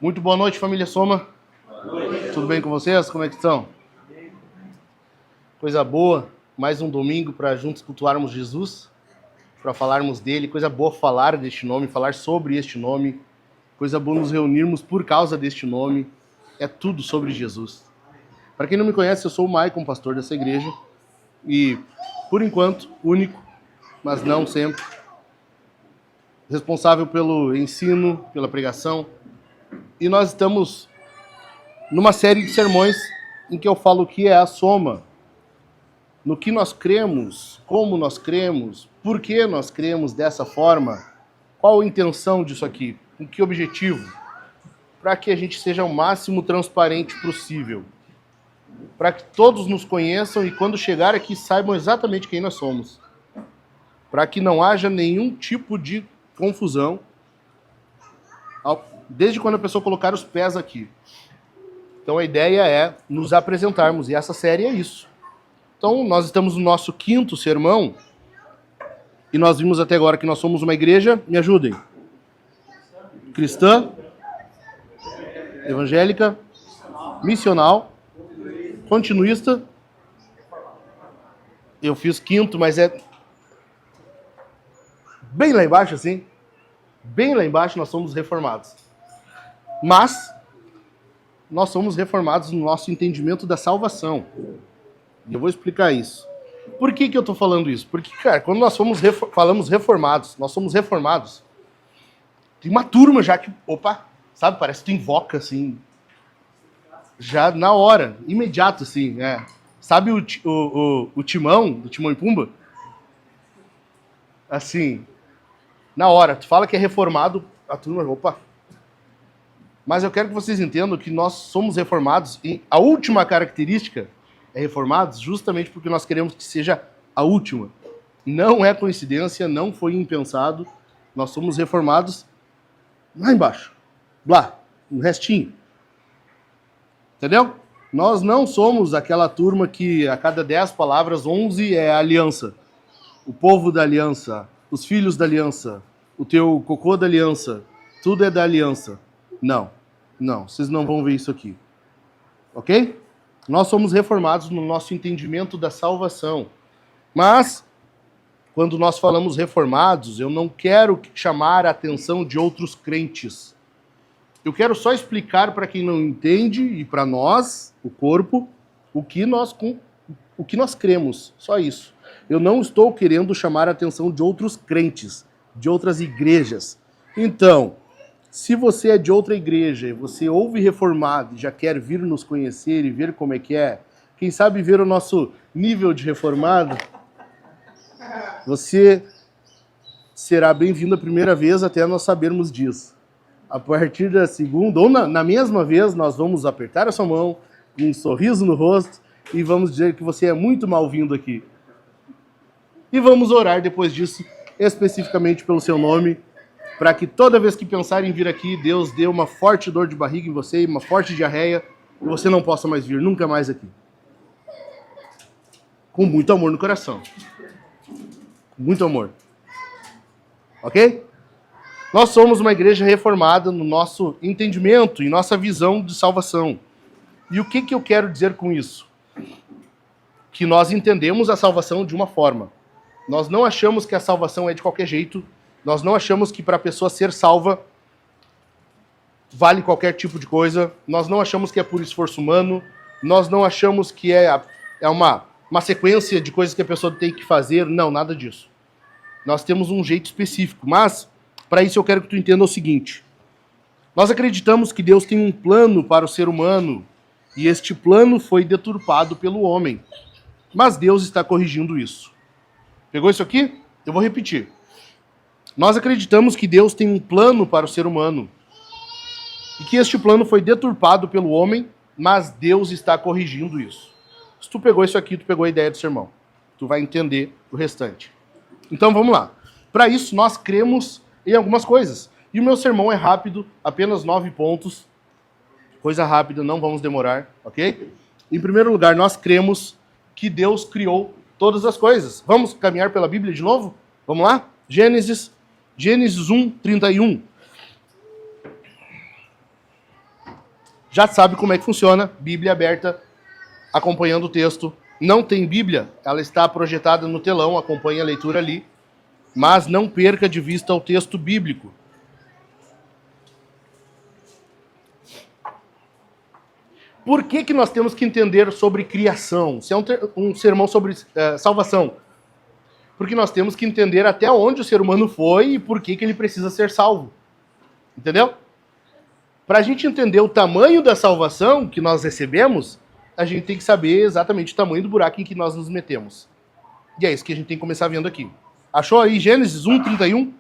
Muito boa noite, família Soma. Boa noite. Tudo bem com vocês? Como é que estão? Coisa boa, mais um domingo para juntos cultuarmos Jesus, para falarmos dele. Coisa boa falar deste nome, falar sobre este nome. Coisa boa nos reunirmos por causa deste nome. É tudo sobre Jesus. Para quem não me conhece, eu sou o Maicon, pastor dessa igreja. E, por enquanto, único, mas não sempre, responsável pelo ensino, pela pregação. E nós estamos numa série de sermões em que eu falo o que é a soma, no que nós cremos, como nós cremos, por que nós cremos dessa forma, qual a intenção disso aqui, com que objetivo, para que a gente seja o máximo transparente possível, para que todos nos conheçam e quando chegar aqui saibam exatamente quem nós somos, para que não haja nenhum tipo de confusão, desde quando a pessoa colocar os pés aqui. Então a ideia é nos apresentarmos, e essa série é isso. Então nós estamos no nosso 5º sermão, e nós vimos até agora que nós somos uma igreja, me ajudem, cristã, evangélica, missional, continuista. Eu fiz 5º, mas é bem lá embaixo assim, bem lá embaixo nós somos reformados. Mas nós somos reformados no nosso entendimento da salvação. E eu vou explicar isso. Por que eu estou falando isso? Porque, cara, quando nós falamos reformados, nós somos reformados, tem uma turma já que, sabe, parece que tu invoca, assim, já na hora, imediato, assim, né? Sabe o Timão, do Timão e Pumba? Assim, na hora, tu fala que é reformado, a turma, Mas eu quero que vocês entendam que nós somos reformados e a última característica é reformados justamente porque nós queremos que seja a última. Não é coincidência, não foi impensado. Nós somos reformados lá embaixo. Lá, no restinho. Entendeu? Nós não somos aquela turma que a cada 10 palavras, 11 é aliança. O povo da aliança, os filhos da aliança, o teu cocô da aliança, tudo é da aliança. Não, vocês não vão ver isso aqui. Ok? Nós somos reformados no nosso entendimento da salvação. Mas, quando nós falamos reformados, eu não quero chamar a atenção de outros crentes. Eu quero só explicar para quem não entende e para nós, o corpo, o que nós cremos. Só isso. Eu não estou querendo chamar a atenção de outros crentes, de outras igrejas. Então, se você é de outra igreja e você ouve reformado e já quer vir nos conhecer e ver como é que é, quem sabe ver o nosso nível de reformado, você será bem-vindo a primeira vez até nós sabermos disso. A partir da segunda, ou na mesma vez, nós vamos apertar a sua mão, com um sorriso no rosto, e vamos dizer que você é muito mal-vindo aqui. E vamos orar depois disso, especificamente pelo seu nome, para que toda vez que pensar em vir aqui, Deus dê uma forte dor de barriga em você, uma forte diarreia, e você não possa mais vir, nunca mais aqui. Com muito amor no coração. Muito amor. Ok? Nós somos uma igreja reformada no nosso entendimento e nossa visão de salvação. E o que eu quero dizer com isso? Que nós entendemos a salvação de uma forma. Nós não achamos que a salvação é de qualquer jeito. Nós não achamos que para a pessoa ser salva vale qualquer tipo de coisa. Nós não achamos que é por esforço humano. Nós não achamos que é uma sequência de coisas que a pessoa tem que fazer. Não, nada disso. Nós temos um jeito específico. Mas, para isso eu quero que tu entenda o seguinte. Nós acreditamos que Deus tem um plano para o ser humano. E este plano foi deturpado pelo homem. Mas Deus está corrigindo isso. Pegou isso aqui? Eu vou repetir. Nós acreditamos que Deus tem um plano para o ser humano e que este plano foi deturpado pelo homem, mas Deus está corrigindo isso. Se tu pegou isso aqui, tu pegou a ideia do sermão. Tu vai entender o restante. Então vamos lá. Para isso, nós cremos em algumas coisas. E o meu sermão é rápido, apenas 9 pontos. Coisa rápida, não vamos demorar, ok? Em primeiro lugar, nós cremos que Deus criou todas as coisas. Vamos caminhar pela Bíblia de novo? Vamos lá? Gênesis 1, 31. já sabe como é que funciona, Bíblia aberta, acompanhando o texto. Não tem Bíblia, ela está projetada no telão, acompanhe a leitura ali, mas não perca de vista o texto bíblico. Por que nós temos que entender sobre criação? Se é um sermão sobre salvação. Porque nós temos que entender até onde o ser humano foi e por que ele precisa ser salvo. Entendeu? Para a gente entender o tamanho da salvação que nós recebemos, a gente tem que saber exatamente o tamanho do buraco em que nós nos metemos. E é isso que a gente tem que começar vendo aqui. Achou aí Gênesis 1:31?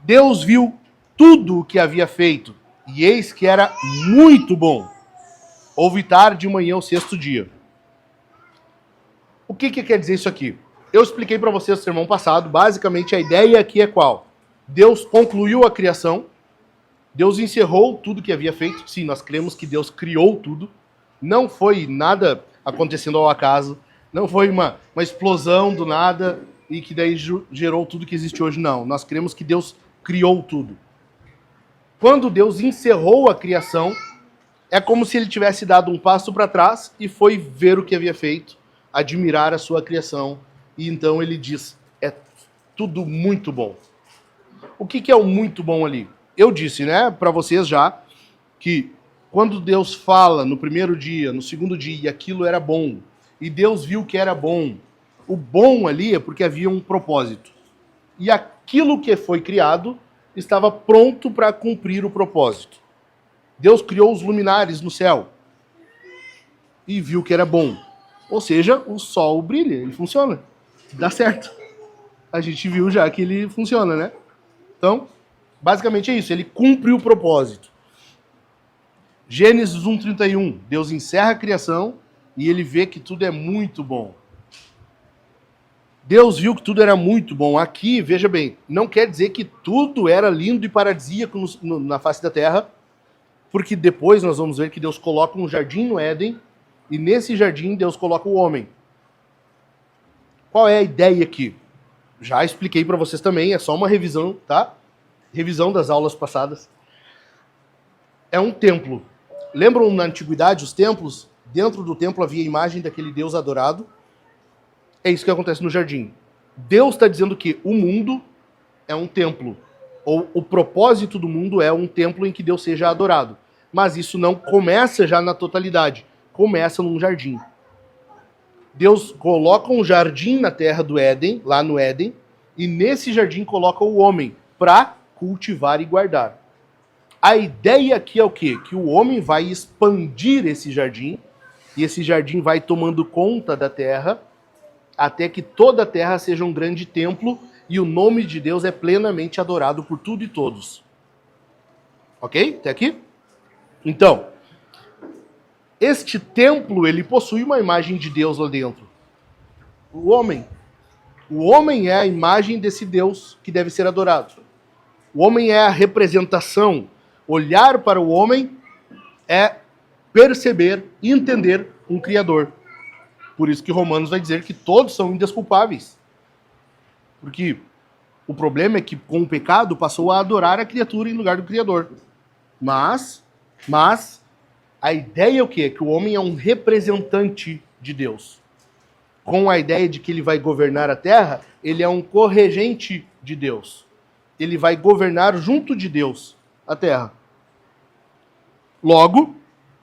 Deus viu tudo o que havia feito, e eis que era muito bom. Houve tarde de manhã o sexto dia. O que quer dizer isso aqui? Eu expliquei para vocês no sermão passado, basicamente a ideia aqui é qual? Deus concluiu a criação, Deus encerrou tudo que havia feito. Sim, nós cremos que Deus criou tudo. Não foi nada acontecendo ao acaso, não foi uma explosão do nada e que daí gerou tudo que existe hoje. Não, nós cremos que Deus criou tudo. Quando Deus encerrou a criação, é como se ele tivesse dado um passo para trás e foi ver o que havia feito, admirar a sua criação, e então ele diz, é tudo muito bom. O que é o muito bom ali? Eu disse, né, para vocês já, que quando Deus fala no primeiro dia, no segundo dia, e aquilo era bom, e Deus viu que era bom, o bom ali é porque havia um propósito. E aquilo que foi criado estava pronto para cumprir o propósito. Deus criou os luminares no céu e viu que era bom. Ou seja, o sol brilha, ele funciona. Dá certo. A gente viu já que ele funciona, né? Então, basicamente é isso, ele cumpre o propósito. Gênesis 1:31, Deus encerra a criação e ele vê que tudo é muito bom. Deus viu que tudo era muito bom. Aqui, veja bem, não quer dizer que tudo era lindo e paradisíaco na face da terra, porque depois nós vamos ver que Deus coloca um jardim no Éden, e nesse jardim Deus coloca o homem. Qual é a ideia aqui? Já expliquei para vocês também, é só uma revisão, tá? Revisão das aulas passadas. É um templo. Lembram na antiguidade os templos? Dentro do templo havia a imagem daquele Deus adorado. É isso que acontece no jardim. Deus está dizendo que o mundo é um templo. Ou o propósito do mundo é um templo em que Deus seja adorado. Mas isso não começa já na totalidade. Começa num jardim. Deus coloca um jardim na terra do Éden, lá no Éden, e nesse jardim coloca o homem para cultivar e guardar. A ideia aqui é o quê? Que o homem vai expandir esse jardim, e esse jardim vai tomando conta da terra, até que toda a terra seja um grande templo, e o nome de Deus é plenamente adorado por tudo e todos. Ok? Até aqui? Então, este templo, ele possui uma imagem de Deus lá dentro. O homem. O homem é a imagem desse Deus que deve ser adorado. O homem é a representação. Olhar para o homem é perceber e entender um Criador. Por isso que Romanos vai dizer que todos são indesculpáveis. Porque o problema é que com o pecado passou a adorar a criatura em lugar do Criador. Mas a ideia é o quê? Que o homem é um representante de Deus. Com a ideia de que ele vai governar a terra, ele é um corregente de Deus. Ele vai governar junto de Deus a terra. Logo,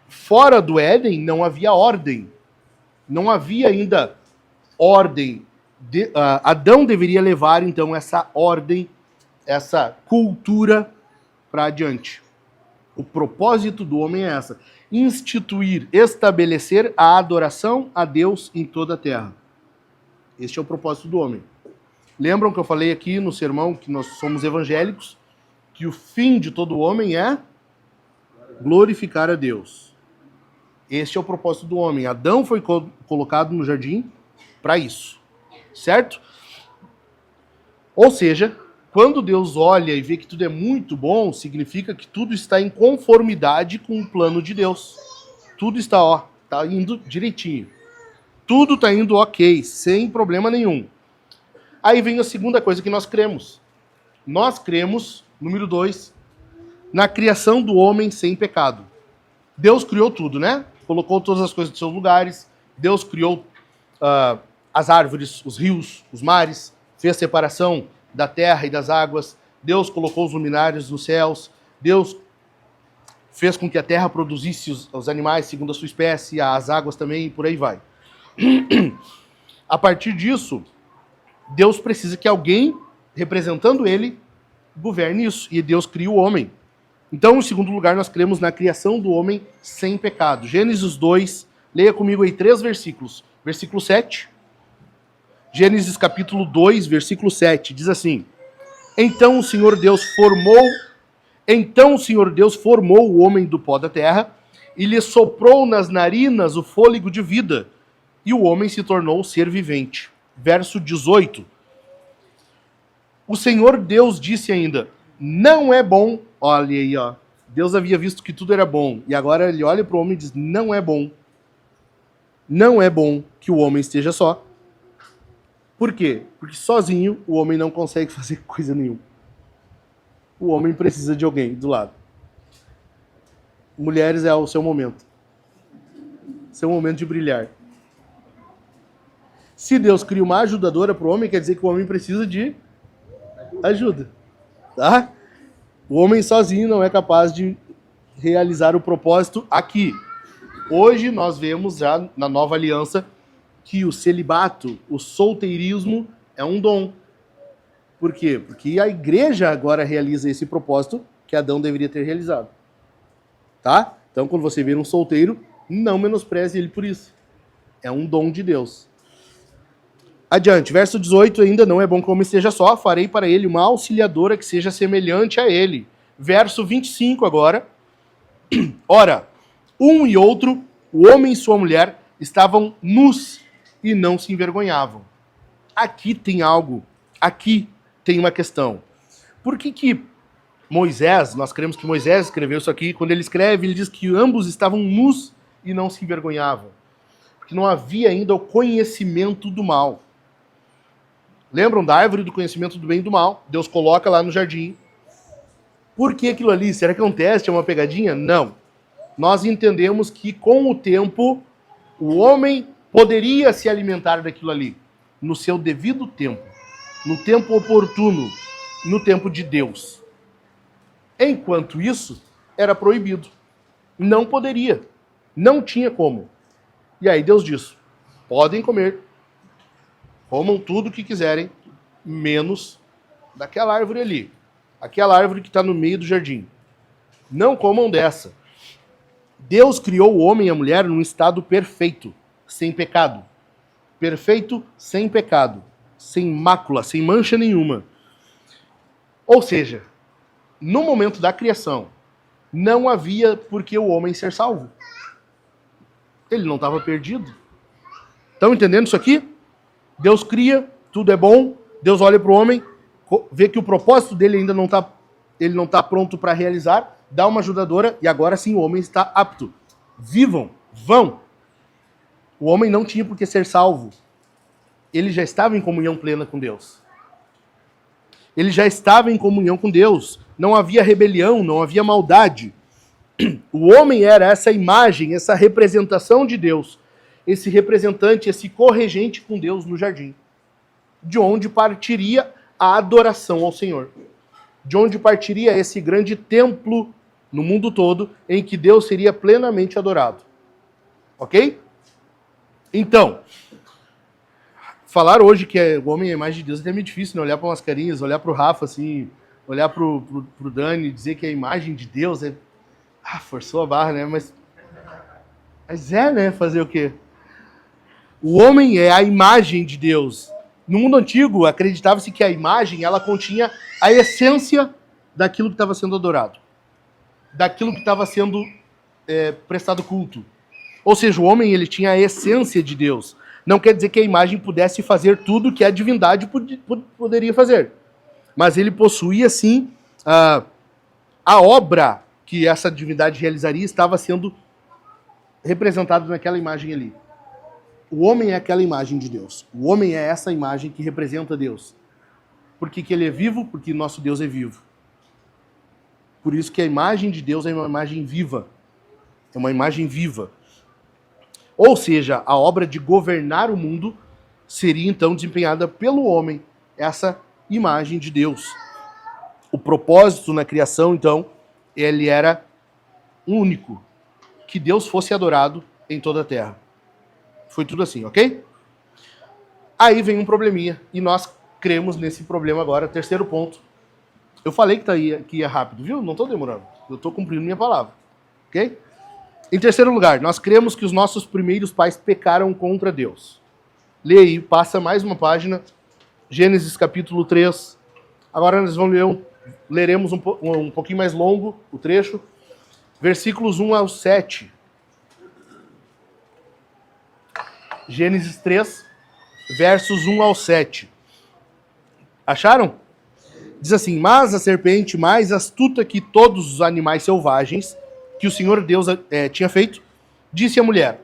fora do Éden não havia ordem. Não havia ainda ordem. Adão deveria levar, então, essa ordem, essa cultura para adiante. O propósito do homem é essa: instituir, estabelecer a adoração a Deus em toda a terra. Este é o propósito do homem. Lembram que eu falei aqui no sermão que nós somos evangélicos, que o fim de todo homem é glorificar a Deus. Este é o propósito do homem. Adão foi colocado no jardim para isso. Certo? Ou seja, quando Deus olha e vê que tudo é muito bom, significa que tudo está em conformidade com o plano de Deus. Tudo está, tá indo direitinho. Tudo está indo ok, sem problema nenhum. Aí vem a segunda coisa que nós cremos. Nós cremos, número 2, na criação do homem sem pecado. Deus criou tudo, né? Colocou todas as coisas em seus lugares. Deus criou as árvores, os rios, os mares. Fez separação da terra e das águas. Deus colocou os luminares nos céus. Deus fez com que a terra produzisse os animais segundo a sua espécie, as águas também, e por aí vai. A partir disso, Deus precisa que alguém, representando ele, governe isso. E Deus cria o homem. Então, em segundo lugar, nós cremos na criação do homem sem pecado. Gênesis 2, leia comigo aí 3 versículos. Versículo 7. Gênesis capítulo 2, versículo 7, diz assim: Então o Senhor Deus formou o homem do pó da terra e lhe soprou nas narinas o fôlego de vida, e o homem se tornou ser vivente. Verso 18. O Senhor Deus disse ainda: Não é bom. Olha aí, ó. Deus havia visto que tudo era bom. E agora ele olha para o homem e diz: Não é bom. Não é bom que o homem esteja só. Por quê? Porque sozinho o homem não consegue fazer coisa nenhuma. O homem precisa de alguém do lado. Mulheres, é o seu momento. Seu momento de brilhar. Se Deus cria uma ajudadora para o homem, quer dizer que o homem precisa de ajuda. Tá? O homem sozinho não é capaz de realizar o propósito aqui. Hoje nós vemos já na nova aliança que o celibato, o solteirismo é um dom. Por quê? Porque a igreja agora realiza esse propósito que Adão deveria ter realizado. Tá? Então quando você vê um solteiro, não menospreze ele por isso. É um dom de Deus. Adiante, verso 18, ainda não é bom que o homem esteja só, farei para ele uma auxiliadora que seja semelhante a ele. Verso 25 agora. Ora, um e outro, o homem e sua mulher, estavam nus e não se envergonhavam. Aqui tem algo, aqui tem uma questão. Por que Moisés, nós cremos que Moisés escreveu isso aqui, quando ele escreve, ele diz que ambos estavam nus e não se envergonhavam. Porque não havia ainda o conhecimento do mal. Lembram da árvore do conhecimento do bem e do mal? Deus coloca lá no jardim. Por que aquilo ali? Será que é um teste, é uma pegadinha? Não. Nós entendemos que com o tempo, o homem poderia se alimentar daquilo ali, no seu devido tempo, no tempo oportuno, no tempo de Deus. Enquanto isso, era proibido. Não poderia. Não tinha como. E aí Deus disse: podem comer. Comam tudo o que quiserem, menos daquela árvore ali. Aquela árvore que está no meio do jardim. Não comam dessa. Deus criou o homem e a mulher num estado perfeito, sem pecado. Perfeito, sem pecado. Sem mácula, sem mancha nenhuma. Ou seja, no momento da criação, não havia por que o homem ser salvo. Ele não estava perdido. Estão entendendo isso aqui? Deus cria, tudo é bom, Deus olha para o homem, vê que o propósito dele ainda não está pronto para realizar, dá uma ajudadora e agora sim o homem está apto. Vivam, vão. O homem não tinha por que ser salvo. Ele já estava em comunhão plena com Deus. Ele já estava em comunhão com Deus. Não havia rebelião, não havia maldade. O homem era essa imagem, essa representação de Deus. Esse representante, esse corregente com Deus no jardim. De onde partiria a adoração ao Senhor. De onde partiria esse grande templo no mundo todo em que Deus seria plenamente adorado. Ok? Então, falar hoje que o homem é a imagem de Deus é até meio difícil, né? Olhar para umas carinhas, olhar para o Rafa, assim, olhar para o Dani, dizer que a imagem de Deus é... forçou a barra, né? Mas é, né? Fazer o quê? O homem é a imagem de Deus. No mundo antigo, acreditava-se que a imagem, ela continha a essência daquilo que estava sendo adorado. Daquilo que estava sendo prestado culto. Ou seja, o homem, ele tinha a essência de Deus. Não quer dizer que a imagem pudesse fazer tudo que a divindade poderia fazer. Mas ele possuía, sim, a obra que essa divindade realizaria estava sendo representada naquela imagem ali. O homem é aquela imagem de Deus. O homem é essa imagem que representa Deus. Por que ele é vivo? Porque nosso Deus é vivo. Por isso que a imagem de Deus é uma imagem viva. É uma imagem viva. Ou seja, a obra de governar o mundo seria então desempenhada pelo homem, essa imagem de Deus. O propósito na criação, então, ele era único, que Deus fosse adorado em toda a terra. Foi tudo assim, ok? Aí vem um probleminha, e nós cremos nesse problema agora. Terceiro ponto. Eu falei que ia rápido, viu? Não estou demorando. Eu estou cumprindo minha palavra, ok? Em terceiro lugar, nós cremos que os nossos primeiros pais pecaram contra Deus. Lê aí, passa mais uma página. Gênesis capítulo 3. Agora nós leremos um pouquinho mais longo o trecho. Versículos 1 ao 7. Gênesis 3, versos 1 ao 7. Acharam? Diz assim: mas a serpente, mais astuta que todos os animais selvagens que o Senhor Deus tinha feito, disse à mulher: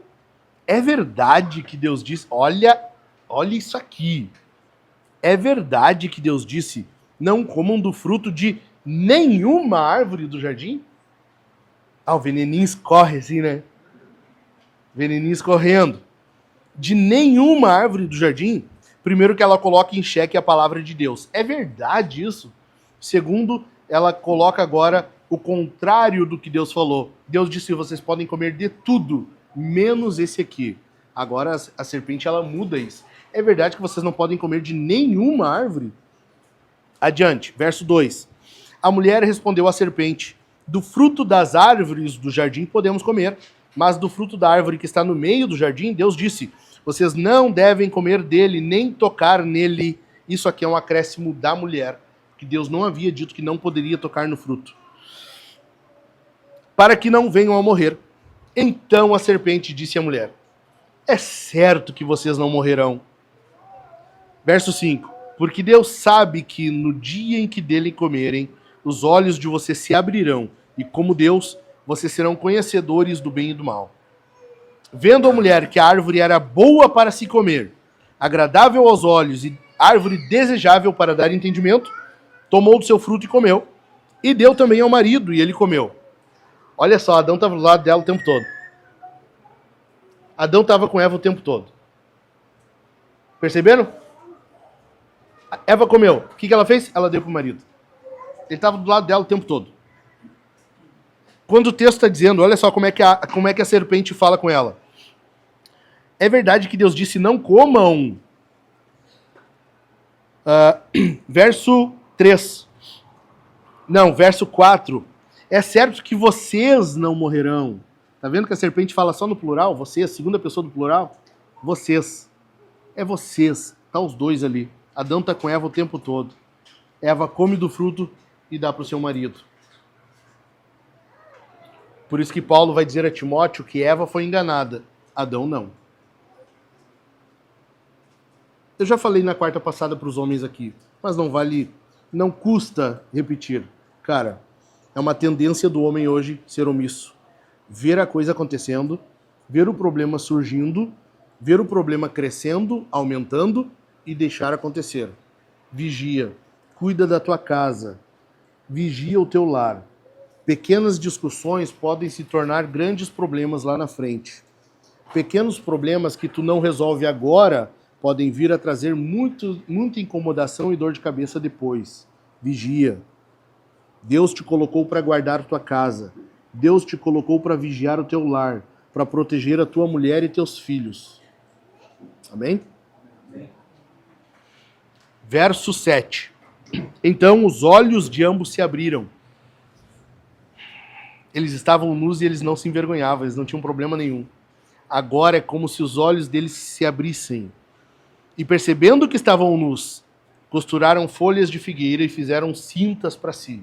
é verdade que Deus disse... Olha isso aqui. É verdade que Deus disse: não comam do fruto de nenhuma árvore do jardim? Ah, o veneninho escorre assim, né? Veneninho escorrendo. De nenhuma árvore do jardim? Primeiro que ela coloca em xeque a palavra de Deus. É verdade isso? Segundo, ela coloca agora o contrário do que Deus falou. Deus disse: vocês podem comer de tudo, menos esse aqui. Agora a serpente, ela muda isso. É verdade que vocês não podem comer de nenhuma árvore? Adiante, verso 2. A mulher respondeu à serpente: do fruto das árvores do jardim podemos comer, mas do fruto da árvore que está no meio do jardim, Deus disse: vocês não devem comer dele, nem tocar nele. Isso aqui é um acréscimo da mulher, que Deus não havia dito que não poderia tocar no fruto, para que não venham a morrer. Então a serpente disse à mulher: é certo que vocês não morrerão. Verso 5. Porque Deus sabe que no dia em que dele comerem, os olhos de vocês se abrirão, e como Deus, vocês serão conhecedores do bem e do mal. Vendo a mulher que a árvore era boa para se comer, agradável aos olhos e árvore desejável para dar entendimento, tomou do seu fruto e comeu, e deu também ao marido, e ele comeu. Olha só, Adão estava do lado dela o tempo todo. Adão estava com Eva o tempo todo. Perceberam? Eva comeu. O que ela fez? Ela deu para o marido. Ele estava do lado dela o tempo todo. Quando o texto está dizendo, olha só como é que a serpente fala com ela. É verdade que Deus disse: não comam. Verso 3. Não, verso 4. É certo que vocês não morrerão. Tá vendo que a serpente fala só no plural? Vocês, segunda pessoa do plural? Vocês. É vocês. Tá os dois ali. Adão tá com Eva o tempo todo. Eva come do fruto e dá para o seu marido. Por isso que Paulo vai dizer a Timóteo que Eva foi enganada. Adão não. Eu já falei na quarta passada para os homens aqui, mas não custa repetir. Cara, é uma tendência do homem hoje ser omisso. Ver a coisa acontecendo, ver o problema surgindo, ver o problema crescendo, aumentando e deixar acontecer. Vigia, cuida da tua casa, vigia o teu lar. Pequenas discussões podem se tornar grandes problemas lá na frente. Pequenos problemas que tu não resolve agora podem vir a trazer muita incomodação e dor de cabeça depois. Vigia. Deus te colocou para guardar a tua casa. Deus te colocou para vigiar o teu lar, para proteger a tua mulher e teus filhos. Amém? Verso 7. Então os olhos de ambos se abriram. Eles estavam nus e eles não se envergonhavam, eles não tinham problema nenhum. Agora é como se os olhos deles se abrissem. E percebendo que estavam nus, costuraram folhas de figueira e fizeram cintas para si.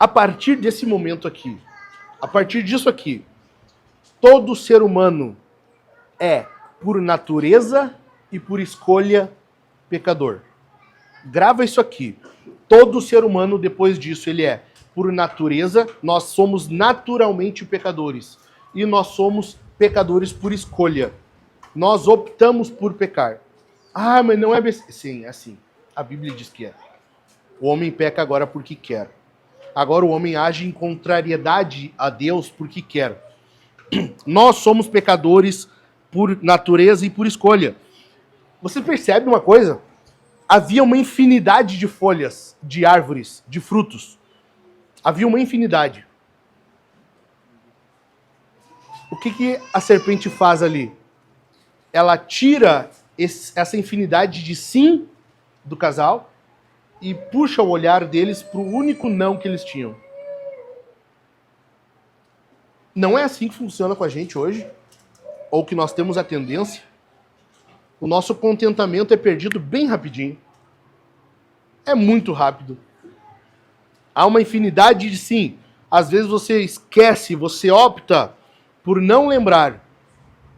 A partir desse momento aqui, a partir disso aqui, todo ser humano é, por natureza e por escolha, pecador. Grava isso aqui. Todo ser humano, depois disso, ele é, por natureza, nós somos naturalmente pecadores. E nós somos pecadores por escolha. Nós optamos por pecar. Ah, mas não é... Sim, é assim. A Bíblia diz que é. O homem peca agora porque quer. Agora o homem age em contrariedade a Deus porque quer. Nós somos pecadores por natureza e por escolha. Você percebe uma coisa? Havia uma infinidade de folhas, de árvores, de frutos. Havia uma infinidade. O que a serpente faz ali? Ela tira essa infinidade de sim do casal e puxa o olhar deles para o único não que eles tinham. Não é assim que funciona com a gente hoje? Ou que nós temos a tendência? O nosso contentamento é perdido bem rapidinho. É muito rápido. Há uma infinidade de sim. Às vezes você esquece, você opta por não lembrar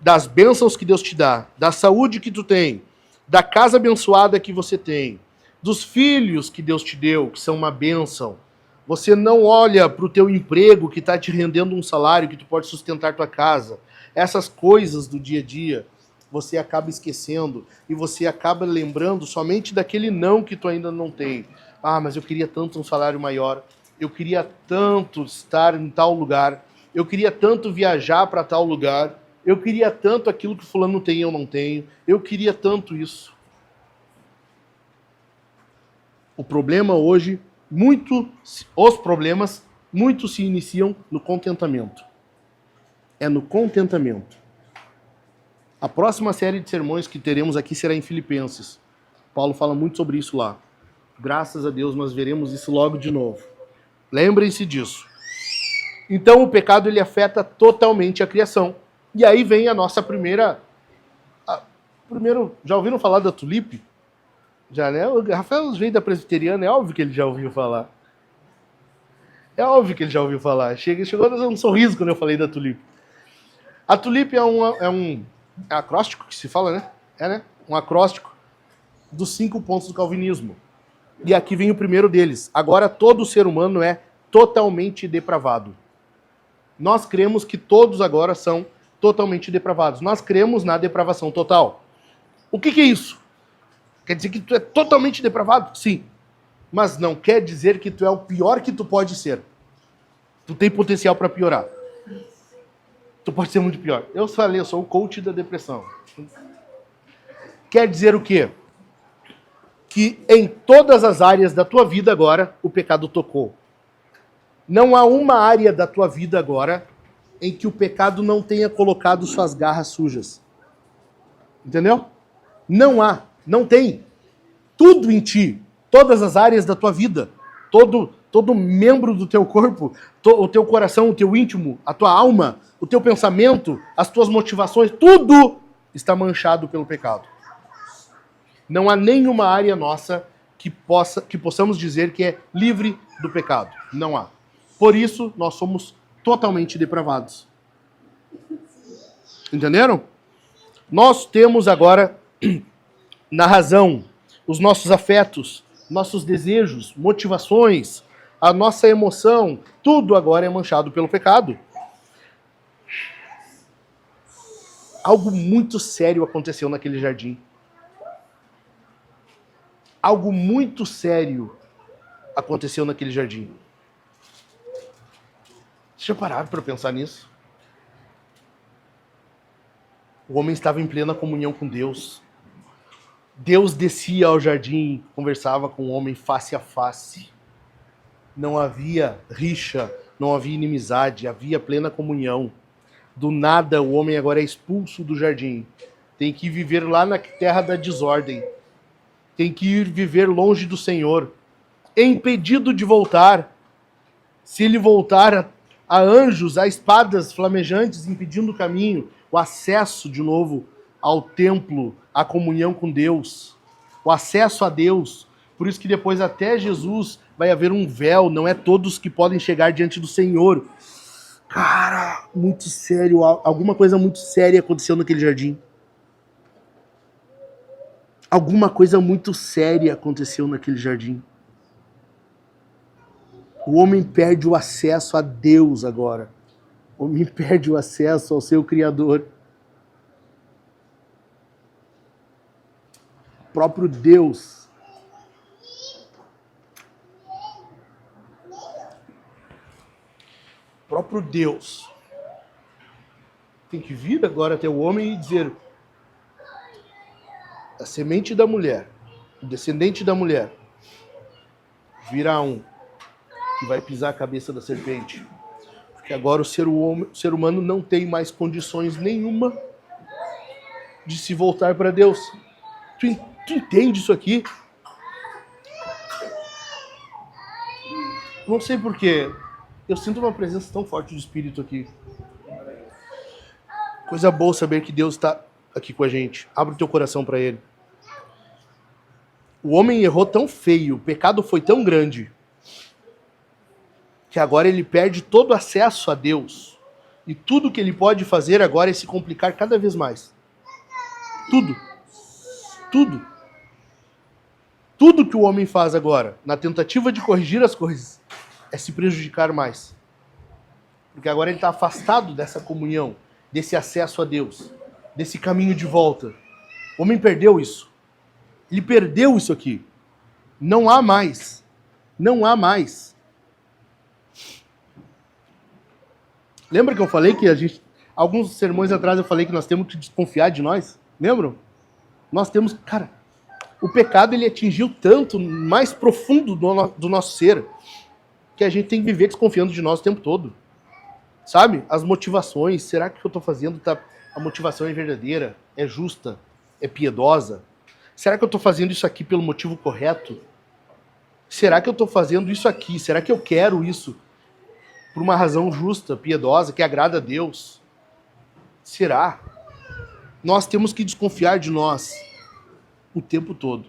das bênçãos que Deus te dá, da saúde que tu tem, da casa abençoada que você tem, dos filhos que Deus te deu, que são uma bênção. Você não olha para o teu emprego que está te rendendo um salário que tu pode sustentar tua casa. Essas coisas do dia a dia, você acaba esquecendo e você acaba lembrando somente daquele não que tu ainda não tem. Ah, mas eu queria tanto um salário maior, eu queria tanto estar em tal lugar, eu queria tanto viajar para tal lugar, eu queria tanto aquilo que fulano tem e eu não tenho, eu queria tanto isso. O problema hoje, os problemas, muito se iniciam no contentamento. É no contentamento. A próxima série de sermões que teremos aqui será em Filipenses. Paulo fala muito sobre isso lá. Graças a Deus nós veremos isso logo de novo. Lembrem-se disso. Então o pecado ele afeta totalmente a criação. E aí vem a nossa primeira... Primeiro, já ouviram falar da tulipe? Já, né? O Rafael veio da presbiteriana, é óbvio que ele já ouviu falar. É óbvio que ele já ouviu falar. Chegou a dar um sorriso quando eu falei da tulipe. A tulipe é um acróstico que se fala, né? É, né? Um acróstico dos 5 pontos do calvinismo. E aqui vem o primeiro deles. Agora todo ser humano é totalmente depravado. Nós cremos que todos agora são totalmente depravados. Nós cremos na depravação total. O que é isso? Quer dizer que tu é totalmente depravado? Sim. Mas não quer dizer que tu é o pior que tu pode ser. Tu tem potencial para piorar. Tu pode ser muito pior. Eu falei, eu sou o coach da depressão. Quer dizer o quê? Que em todas as áreas da tua vida agora, o pecado tocou. Não há uma área da tua vida agora em que o pecado não tenha colocado suas garras sujas. Entendeu? Não há. Não tem. Tudo em ti, todas as áreas da tua vida, todo membro do teu corpo, o teu coração, o teu íntimo, a tua alma, o teu pensamento, as tuas motivações, tudo está manchado pelo pecado. Não há nenhuma área nossa que possamos dizer que é livre do pecado. Não há. Por isso, nós somos totalmente depravados. Entenderam? Nós temos agora, na razão, os nossos afetos, nossos desejos, motivações, a nossa emoção, tudo agora é manchado pelo pecado. Algo muito sério aconteceu naquele jardim. Algo muito sério aconteceu naquele jardim. Vocês já pararam para pensar nisso? O homem estava em plena comunhão com Deus. Deus descia ao jardim, conversava com o homem face a face. Não havia rixa, não havia inimizade, havia plena comunhão. Do nada, o homem agora é expulso do jardim. Tem que viver lá na terra da desordem. Tem que ir viver longe do Senhor. É impedido de voltar. Se ele voltar a anjos, a espadas flamejantes impedindo o caminho, o acesso de novo ao templo, à comunhão com Deus, o acesso a Deus. Por isso que depois até Jesus vai haver um véu, não é todos que podem chegar diante do Senhor. Cara, muito sério, alguma coisa muito séria aconteceu naquele jardim. Alguma coisa muito séria aconteceu naquele jardim. O homem perde o acesso a Deus agora. O homem perde o acesso ao seu Criador. O próprio Deus. próprio Deus tem que vir agora até o homem e dizer: a semente da mulher, o descendente da mulher, virá um que vai pisar a cabeça da serpente. Porque agora o ser humano não tem mais condições nenhuma de se voltar para Deus. Tu entende isso aqui? Não sei porquê. Eu sinto uma presença tão forte do Espírito aqui. Coisa boa saber que Deus está aqui com a gente. Abre o teu coração para Ele. O homem errou tão feio, o pecado foi tão grande, que agora ele perde todo acesso a Deus. E tudo que ele pode fazer agora é se complicar cada vez mais. Tudo. Tudo. Tudo que o homem faz agora, na tentativa de corrigir as coisas, é se prejudicar mais. Porque agora ele está afastado dessa comunhão, desse acesso a Deus, desse caminho de volta. O homem perdeu isso. Ele perdeu isso aqui. Não há mais. Não há mais. Lembra que eu falei que alguns sermões atrás eu falei que nós temos que desconfiar de nós? Lembram? Nós temos, cara, o pecado ele atingiu tanto, mais profundo do nosso ser, que a gente tem que viver desconfiando de nós o tempo todo. Sabe? As motivações, será que o que eu estou fazendo, a motivação é verdadeira, é justa, é piedosa? Será que eu estou fazendo isso aqui pelo motivo correto? Será que eu estou fazendo isso aqui? Será que eu quero isso por uma razão justa, piedosa, que agrada a Deus? Será? Nós temos que desconfiar de nós o tempo todo.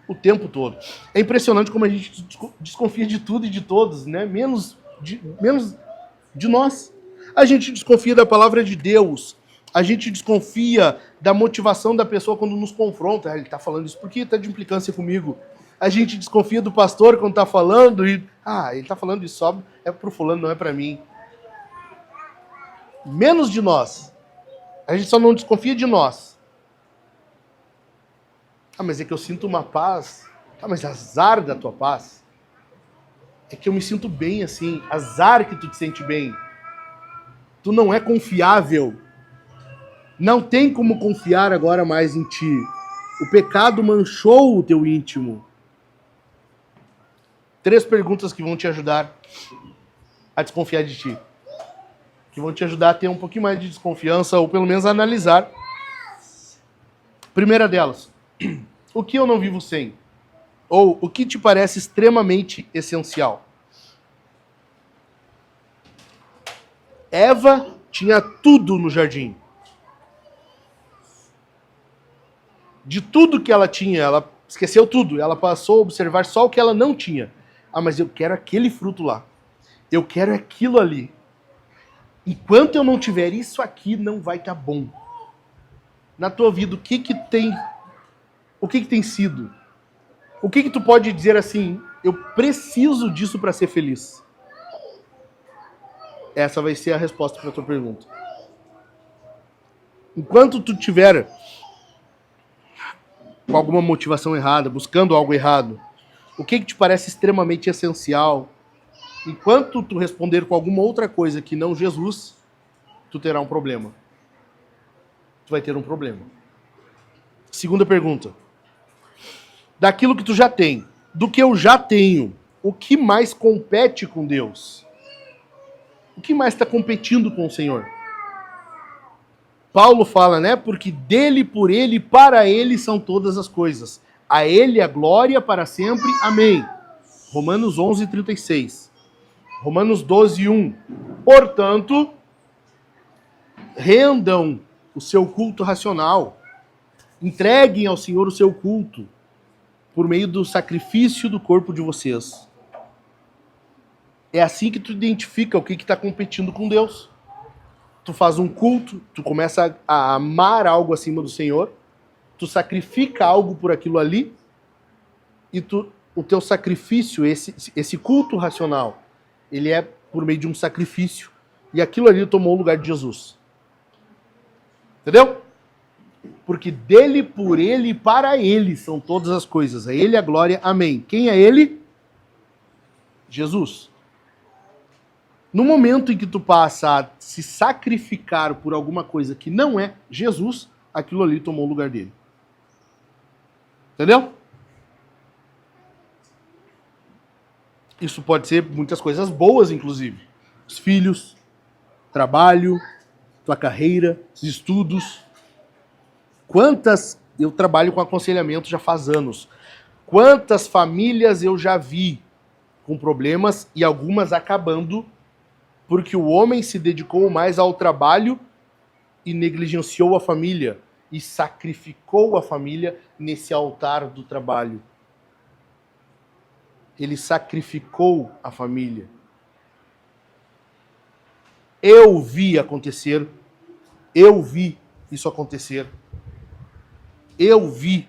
O tempo todo. É impressionante como a gente desconfia de tudo e de todos, né? Menos de nós. A gente desconfia da palavra de Deus. A gente desconfia da motivação da pessoa quando nos confronta. Ele está falando isso porque está de implicância comigo. A gente desconfia do pastor quando está falando e... ele está falando isso só é para o fulano, não é para mim. Menos de nós. A gente só não desconfia de nós. Mas é que eu sinto uma paz. Mas azar da tua paz. É que eu me sinto bem assim. Azar que tu te sente bem. Tu não é confiável. Não tem como confiar agora mais em ti. O pecado manchou o teu íntimo. 3 perguntas que vão te ajudar a desconfiar de ti. Que vão te ajudar a ter um pouquinho mais de desconfiança, ou pelo menos a analisar. Primeira delas. O que eu não vivo sem? Ou o que te parece extremamente essencial? Eva tinha tudo no jardim. De tudo que ela tinha, ela esqueceu tudo. Ela passou a observar só o que ela não tinha. Mas eu quero aquele fruto lá. Eu quero aquilo ali. Enquanto eu não tiver isso aqui, não vai estar bom. Na tua vida, o que tem sido? O que tu pode dizer assim, eu preciso disso para ser feliz? Essa vai ser a resposta para a tua pergunta. Enquanto tu tiver com alguma motivação errada, buscando algo errado, o que te parece extremamente essencial? Enquanto tu responder com alguma outra coisa que não Jesus, tu terá um problema. Tu vai ter um problema. Segunda pergunta. Daquilo que tu já tem, do que eu já tenho, o que mais compete com Deus? O que mais está competindo com o Senhor? Paulo fala, né? Porque dele, por ele, para ele são todas as coisas. A ele a glória para sempre. Amém. Romanos 11:36. Romanos 12:1. Portanto, rendam o seu culto racional. Entreguem ao Senhor o seu culto por meio do sacrifício do corpo de vocês. É assim que tu identifica o que está competindo com Deus. Tu faz um culto, tu começa a amar algo acima do Senhor, tu sacrifica algo por aquilo ali, e o teu sacrifício, esse culto racional, ele é por meio de um sacrifício, e aquilo ali tomou o lugar de Jesus. Entendeu? Porque dele, por ele e para ele são todas as coisas. A ele a glória, amém. Quem é ele? Jesus. No momento em que tu passa a se sacrificar por alguma coisa que não é Jesus, aquilo ali tomou o lugar dele. Entendeu? Isso pode ser muitas coisas boas, inclusive. Os filhos, trabalho, tua carreira, estudos. Eu trabalho com aconselhamento já faz anos. Quantas famílias eu já vi com problemas e algumas acabando porque o homem se dedicou mais ao trabalho e negligenciou a família e sacrificou a família nesse altar do trabalho. Ele sacrificou a família. Eu vi acontecer. Eu vi isso acontecer. Eu vi.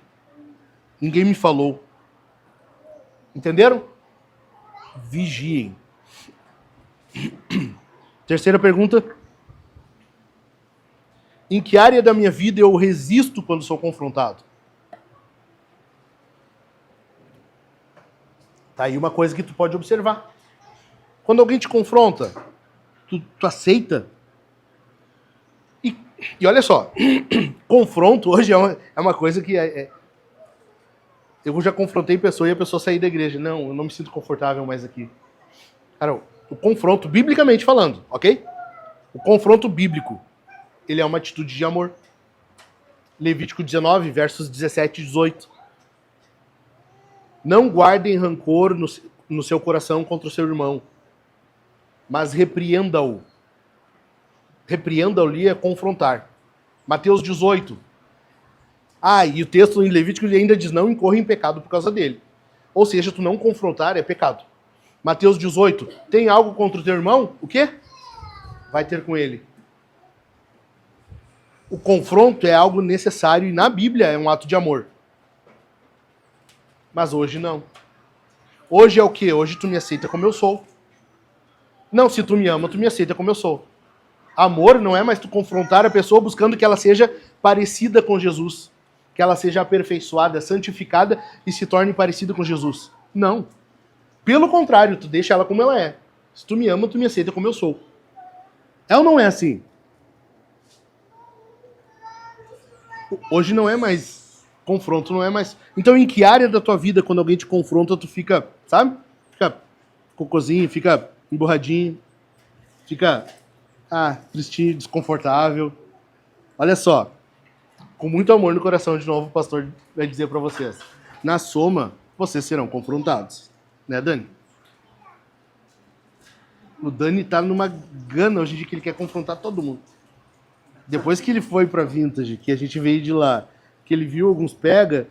Ninguém me falou. Entenderam? Vigiem. Terceira pergunta. Em que área da minha vida eu resisto quando sou confrontado? Tá aí uma coisa que tu pode observar. Quando alguém te confronta, tu aceita? E olha só, confronto hoje é uma coisa que eu já confrontei pessoa e a pessoa sair da igreja. Não, eu não me sinto confortável mais aqui. Cara, o confronto, biblicamente falando, ok? O confronto bíblico, ele é uma atitude de amor. Levítico 19, versos 17 e 18. Não guardem rancor no seu coração contra o seu irmão, mas repreenda-o. Repreenda-o é confrontar. Mateus 18. E o texto em Levítico ainda diz, não incorra em pecado por causa dele. Ou seja, tu não confrontar é pecado. Mateus 18. Tem algo contra o teu irmão? O quê? Vai ter com ele. O confronto é algo necessário e na Bíblia é um ato de amor. Mas hoje não. Hoje é o quê? Hoje tu me aceita como eu sou. Não, se tu me ama, tu me aceita como eu sou. Amor não é mais tu confrontar a pessoa buscando que ela seja parecida com Jesus. Que ela seja aperfeiçoada, santificada e se torne parecida com Jesus. Não. Pelo contrário, tu deixa ela como ela é. Se tu me ama, tu me aceita como eu sou. É ou não é assim? Hoje não é mais confronto, não é mais... Então, em que área da tua vida, quando alguém te confronta, tu fica, sabe? Fica cocôzinho, fica emburradinho, fica tristinho, desconfortável. Olha só, com muito amor no coração, de novo, o pastor vai dizer para vocês. Na soma, vocês serão confrontados. Né, Dani? O Dani tá numa gana hoje de que ele quer confrontar todo mundo. Depois que ele foi pra Vintage, que a gente veio de lá, que ele viu alguns pega,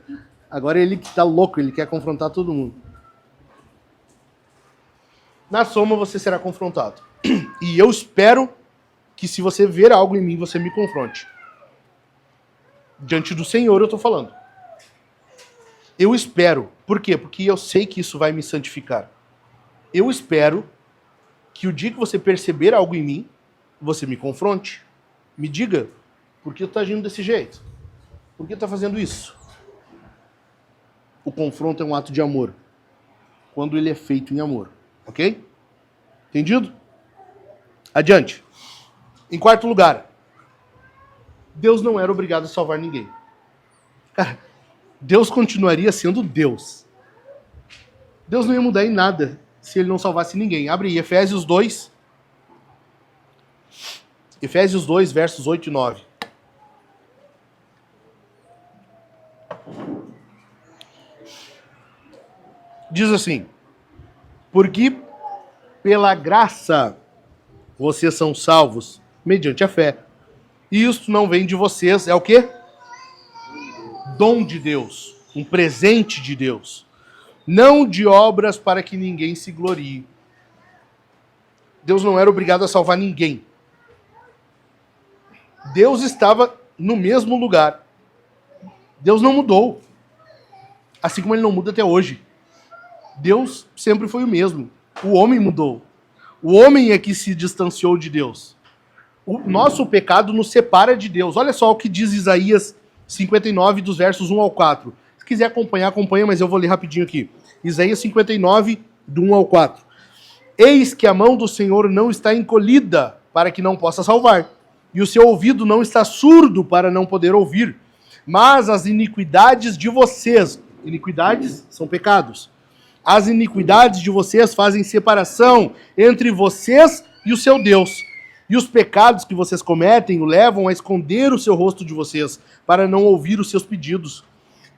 agora ele que tá louco, ele quer confrontar todo mundo. Na soma, você será confrontado. E eu espero que se você ver algo em mim, você me confronte. Diante do Senhor eu tô falando. Eu espero. Por quê? Porque eu sei que isso vai me santificar. Eu espero que o dia que você perceber algo em mim, você me confronte. Me diga, por que tu tá agindo desse jeito? Por que tu tá fazendo isso? O confronto é um ato de amor. Quando ele é feito em amor. Ok? Entendido? Adiante. Em quarto lugar, Deus não era obrigado a salvar ninguém. Cara, Deus continuaria sendo Deus. Deus não ia mudar em nada se ele não salvasse ninguém. Abre aí, Efésios 2. Efésios 2, versos 8 e 9. Diz assim: porque pela graça vocês são salvos, mediante a fé. E isto não vem de vocês, é o quê? Dom de Deus, um presente de Deus. Não de obras para que ninguém se glorie. Deus não era obrigado a salvar ninguém. Deus estava no mesmo lugar. Deus não mudou. Assim como ele não muda até hoje. Deus sempre foi o mesmo. O homem mudou. O homem é que se distanciou de Deus. O nosso pecado nos separa de Deus. Olha só o que diz Isaías 59, dos versos 1 ao 4. Se quiser acompanhar, acompanha, mas eu vou ler rapidinho aqui. Isaías 59, do 1 ao 4. Eis que a mão do Senhor não está encolhida para que não possa salvar, e o seu ouvido não está surdo para não poder ouvir. Mas as iniquidades de vocês, iniquidades são pecados, as iniquidades de vocês fazem separação entre vocês e o seu Deus. E os pecados que vocês cometem o levam a esconder o seu rosto de vocês, para não ouvir os seus pedidos.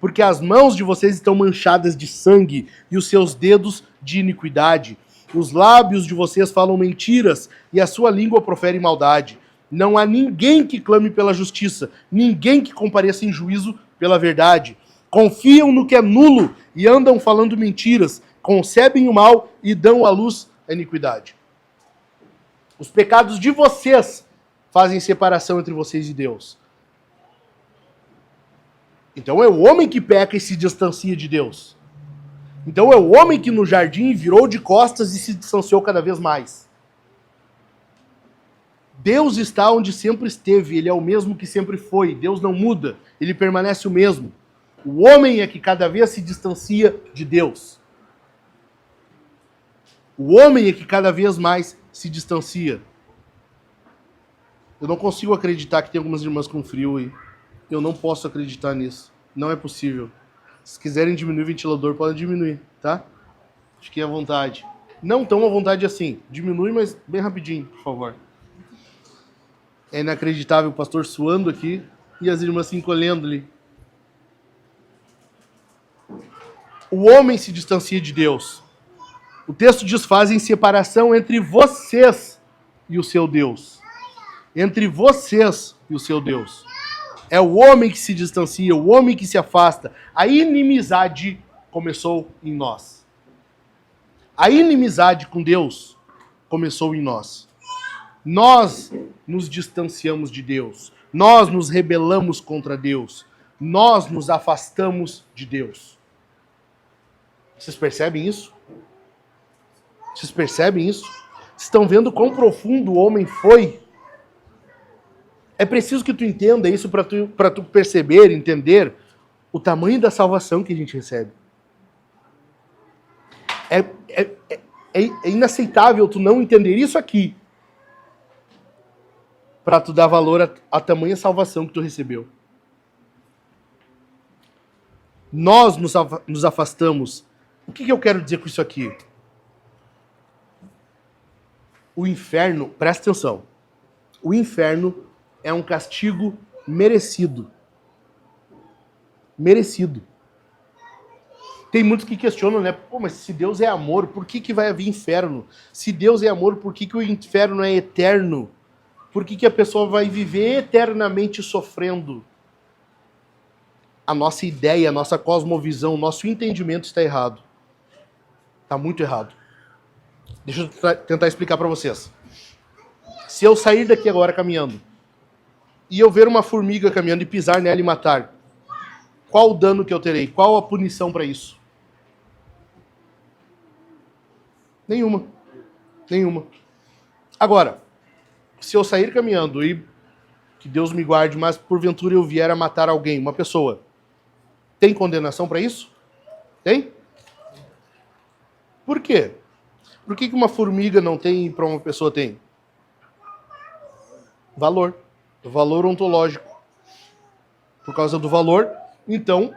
Porque as mãos de vocês estão manchadas de sangue, e os seus dedos de iniquidade. Os lábios de vocês falam mentiras, e a sua língua profere maldade. Não há ninguém que clame pela justiça, ninguém que compareça em juízo pela verdade. Confiam no que é nulo e andam falando mentiras, concebem o mal e dão à luz a iniquidade. Os pecados de vocês fazem separação entre vocês e Deus. Então é o homem que peca e se distancia de Deus. Então é o homem que no jardim virou de costas e se distanciou cada vez mais. Deus está onde sempre esteve, ele é o mesmo que sempre foi. Deus não muda, ele permanece o mesmo. O homem é que cada vez se distancia de Deus. O homem é que cada vez mais se distancia. Eu não consigo acreditar que tem algumas irmãs com frio aí. Eu não posso acreditar nisso. Não é possível. Se quiserem diminuir o ventilador, podem diminuir, tá? Fiquem à vontade. Não tão à vontade assim. Diminui, mas bem rapidinho, por favor. É inacreditável o pastor suando aqui e as irmãs se encolhendo ali. O homem se distancia de Deus. O texto diz: fazem separação entre vocês e o seu Deus. Entre vocês e o seu Deus. É o homem que se distancia, o homem que se afasta. A inimizade começou em nós. A inimizade com Deus começou em nós. Nós nos distanciamos de Deus. Nós nos rebelamos contra Deus. Nós nos afastamos de Deus. Vocês percebem isso? Vocês percebem isso? Estão vendo quão profundo o homem foi? É preciso que tu entenda isso para tu perceber, entender o tamanho da salvação que a gente recebe. É inaceitável tu não entender isso aqui para tu dar valor à tamanha salvação que tu recebeu. Nós nos afastamos. O que eu quero dizer com isso aqui? O inferno, presta atenção, o inferno é um castigo merecido. Merecido. Tem muitos que questionam, né? Pô, mas se Deus é amor, por que vai haver inferno? Se Deus é amor, por que o inferno é eterno? Por que a pessoa vai viver eternamente sofrendo? A nossa ideia, a nossa cosmovisão, o nosso entendimento está errado. Está muito errado. Deixa eu tentar explicar para vocês. Se eu sair daqui agora caminhando e eu ver uma formiga caminhando e pisar nela e matar, qual o dano que eu terei? Qual a punição para isso? Nenhuma. Nenhuma. Agora, se eu sair caminhando e que Deus me guarde, mas porventura eu vier a matar alguém, uma pessoa, tem condenação para isso? Tem? Por quê? Por que uma formiga não tem e para uma pessoa tem? Valor. Valor ontológico. Por causa do valor, então,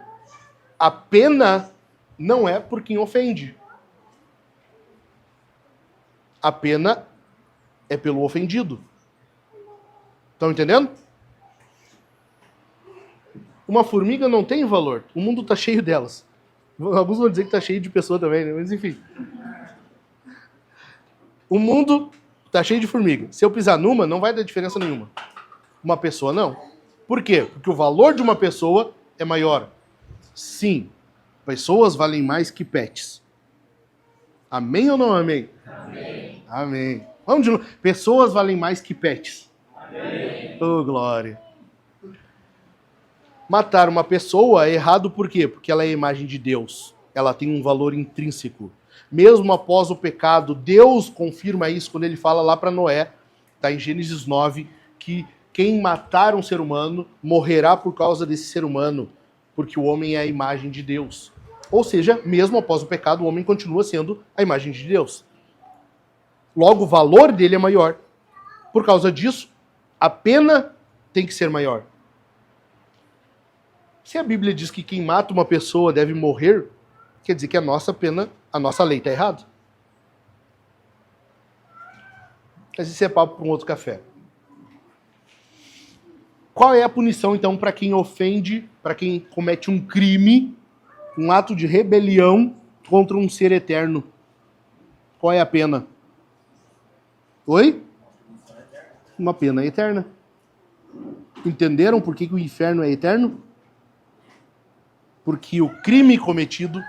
a pena não é por quem ofende. A pena é pelo ofendido. Estão entendendo? Uma formiga não tem valor. O mundo está cheio delas. Alguns vão dizer que está cheio de pessoas também, né? Mas enfim. O mundo está cheio de formiga. Se eu pisar numa, não vai dar diferença nenhuma. Uma pessoa não. Por quê? Porque o valor de uma pessoa é maior. Sim, pessoas valem mais que pets. Amém ou não amém? Amém. Amém. Vamos de novo. Pessoas valem mais que pets. Amém. Oh, glória. Matar uma pessoa é errado por quê? Porque ela é a imagem de Deus. Ela tem um valor intrínseco. Mesmo após o pecado, Deus confirma isso quando ele fala lá para Noé, tá em Gênesis 9, que quem matar um ser humano morrerá por causa desse ser humano, porque o homem é a imagem de Deus. Ou seja, mesmo após o pecado, o homem continua sendo a imagem de Deus. Logo, o valor dele é maior. Por causa disso, a pena tem que ser maior. Se a Bíblia diz que quem mata uma pessoa deve morrer, quer dizer que a nossa pena, a nossa lei está errada. Mas isso é papo para um outro café. Qual é a punição, então, para quem ofende, para quem comete um crime, um ato de rebelião contra um ser eterno? Qual é a pena? Oi? Uma pena eterna. Entenderam por que o inferno é eterno? Porque o crime cometido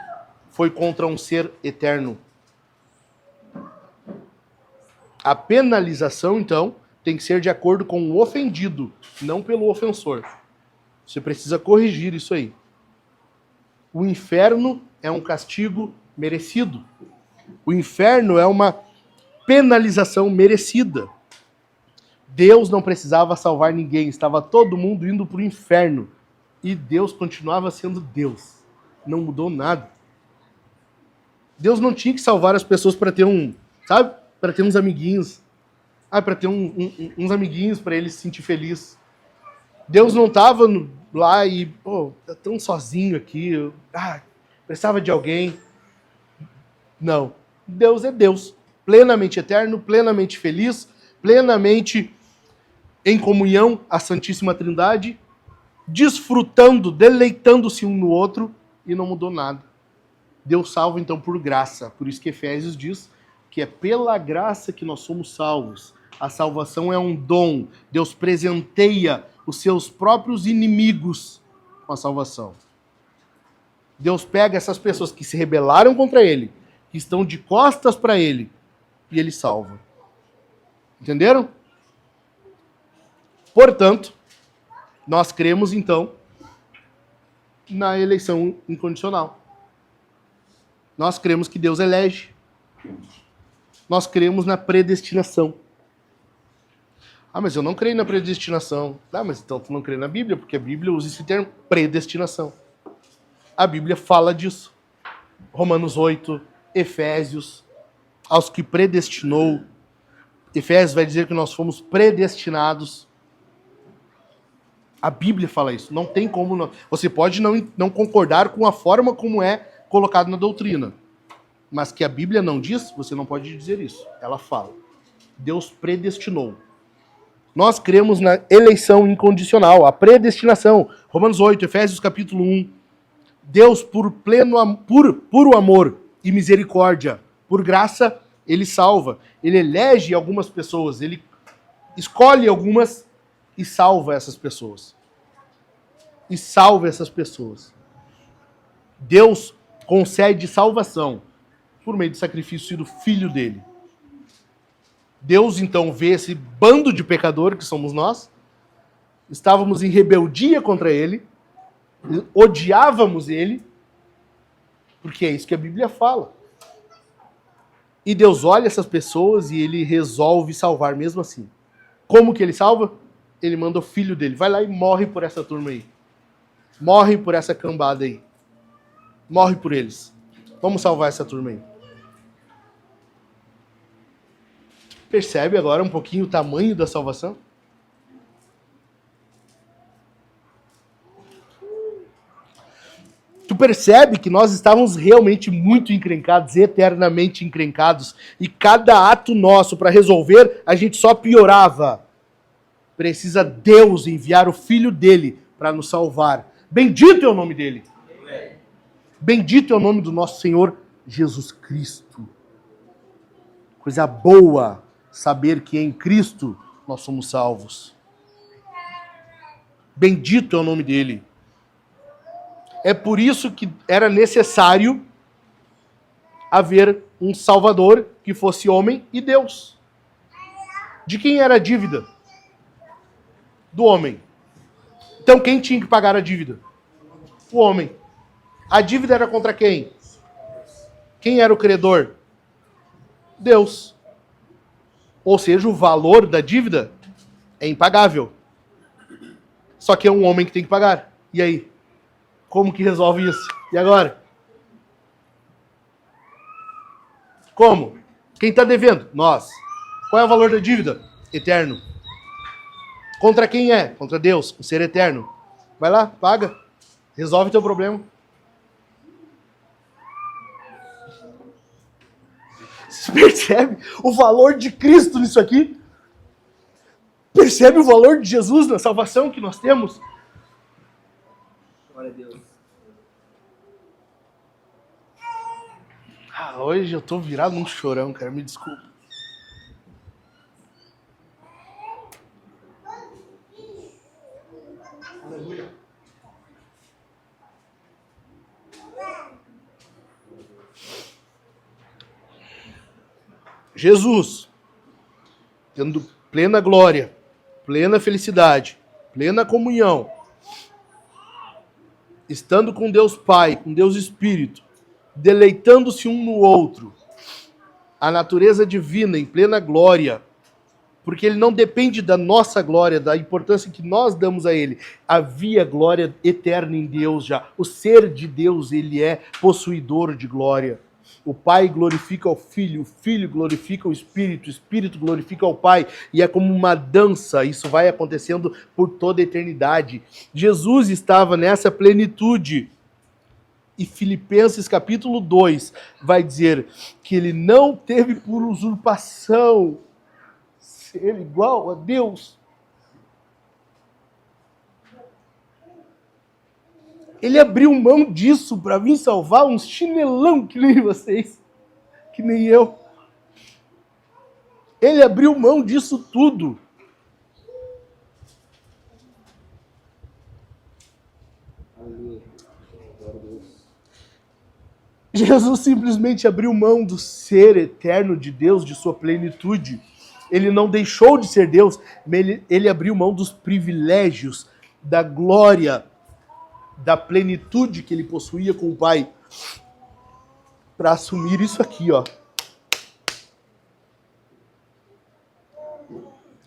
foi contra um ser eterno. A penalização, então, tem que ser de acordo com o ofendido, não pelo ofensor. Você precisa corrigir isso aí. O inferno é um castigo merecido. O inferno é uma penalização merecida. Deus não precisava salvar ninguém, estava todo mundo indo para o inferno. E Deus continuava sendo Deus. Não mudou nada. Deus não tinha que salvar as pessoas para ter para ter uns amiguinhos. Para ter uns amiguinhos para ele se sentir feliz. Deus não estava lá e, tá tão sozinho aqui, precisava de alguém. Não. Deus é Deus. Plenamente eterno, plenamente feliz, plenamente em comunhão à Santíssima Trindade, desfrutando, deleitando-se um no outro, e não mudou nada. Deus salva, então, por graça. Por isso que Efésios diz que é pela graça que nós somos salvos. A salvação é um dom. Deus presenteia os seus próprios inimigos com a salvação. Deus pega essas pessoas que se rebelaram contra ele, que estão de costas para ele, e ele salva. Entenderam? Portanto, nós cremos, então, na eleição incondicional. Nós cremos que Deus elege. Nós cremos na predestinação. Mas eu não creio na predestinação. Mas então tu não crê na Bíblia, porque a Bíblia usa esse termo, predestinação. A Bíblia fala disso. Romanos 8, Efésios, aos que predestinou. Efésios vai dizer que nós fomos predestinados. A Bíblia fala isso. Não tem como... Não. Você pode não concordar com a forma como é colocado na doutrina. Mas que a Bíblia não diz, você não pode dizer isso. Ela fala. Deus predestinou. Nós cremos na eleição incondicional, a predestinação. Romanos 8, Efésios capítulo 1. Deus, por puro amor e misericórdia, por graça, ele salva. Ele elege algumas pessoas, ele escolhe algumas e salva essas pessoas. E salva essas pessoas. Deus concede salvação por meio do sacrifício do Filho dele. Deus, então, vê esse bando de pecador que somos nós, estávamos em rebeldia contra ele, odiávamos ele, porque é isso que a Bíblia fala. E Deus olha essas pessoas e ele resolve salvar mesmo assim. Como que ele salva? Ele manda o Filho dele. Vai lá e morre por essa turma aí. Morre por essa cambada aí. Morre por eles. Vamos salvar essa turma aí. Percebe agora um pouquinho o tamanho da salvação? Tu percebe que nós estávamos realmente muito encrencados, eternamente encrencados, e cada ato nosso para resolver, a gente só piorava. Precisa Deus enviar o Filho dele para nos salvar. Bendito é o nome dele. Bendito é o nome do nosso Senhor Jesus Cristo. Coisa boa saber que em Cristo nós somos salvos. Bendito é o nome dele. É por isso que era necessário haver um Salvador que fosse homem e Deus. De quem era a dívida? Do homem. Então quem tinha que pagar a dívida? O homem. A dívida era contra quem? Quem era o credor? Deus. Ou seja, o valor da dívida é impagável. Só que é um homem que tem que pagar. E aí? Como que resolve isso? E agora? Como? Quem está devendo? Nós. Qual é o valor da dívida? Eterno. Contra quem é? Contra Deus, o ser eterno. Vai lá, paga. Resolve teu problema. Você percebe o valor de Cristo nisso aqui? Percebe o valor de Jesus na salvação que nós temos? Glória a Deus. Hoje eu tô virado num chorão, cara. Me desculpa. Aleluia. Jesus, tendo plena glória, plena felicidade, plena comunhão, estando com Deus Pai, com Deus Espírito, deleitando-se um no outro, a natureza divina em plena glória, porque ele não depende da nossa glória, da importância que nós damos a ele. Havia glória eterna em Deus já. O ser de Deus, ele é possuidor de glória. O Pai glorifica o Filho glorifica o Espírito glorifica o Pai, e é como uma dança, isso vai acontecendo por toda a eternidade. Jesus estava nessa plenitude, e Filipenses capítulo 2 vai dizer que ele não teve por usurpação ser igual a Deus. Ele abriu mão disso para vir salvar uns chinelão que nem vocês, que nem eu. Ele abriu mão disso tudo. Aleluia. Glória a Deus. Jesus simplesmente abriu mão do ser eterno de Deus, de sua plenitude. Ele não deixou de ser Deus, mas ele abriu mão dos privilégios, da glória, da plenitude que ele possuía com o Pai, para assumir isso aqui, ó.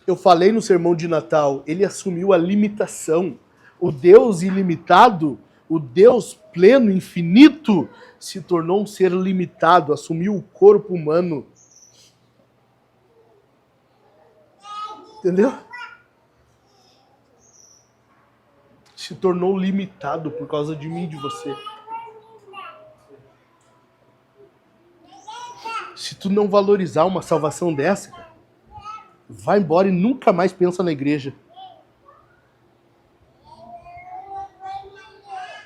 Eu falei no sermão de Natal, ele assumiu a limitação. O Deus ilimitado, o Deus pleno, infinito, se tornou um ser limitado, assumiu o corpo humano. Entendeu? Se tornou limitado por causa de mim e de você. Se tu não valorizar uma salvação dessa, vai embora e nunca mais pensa na igreja.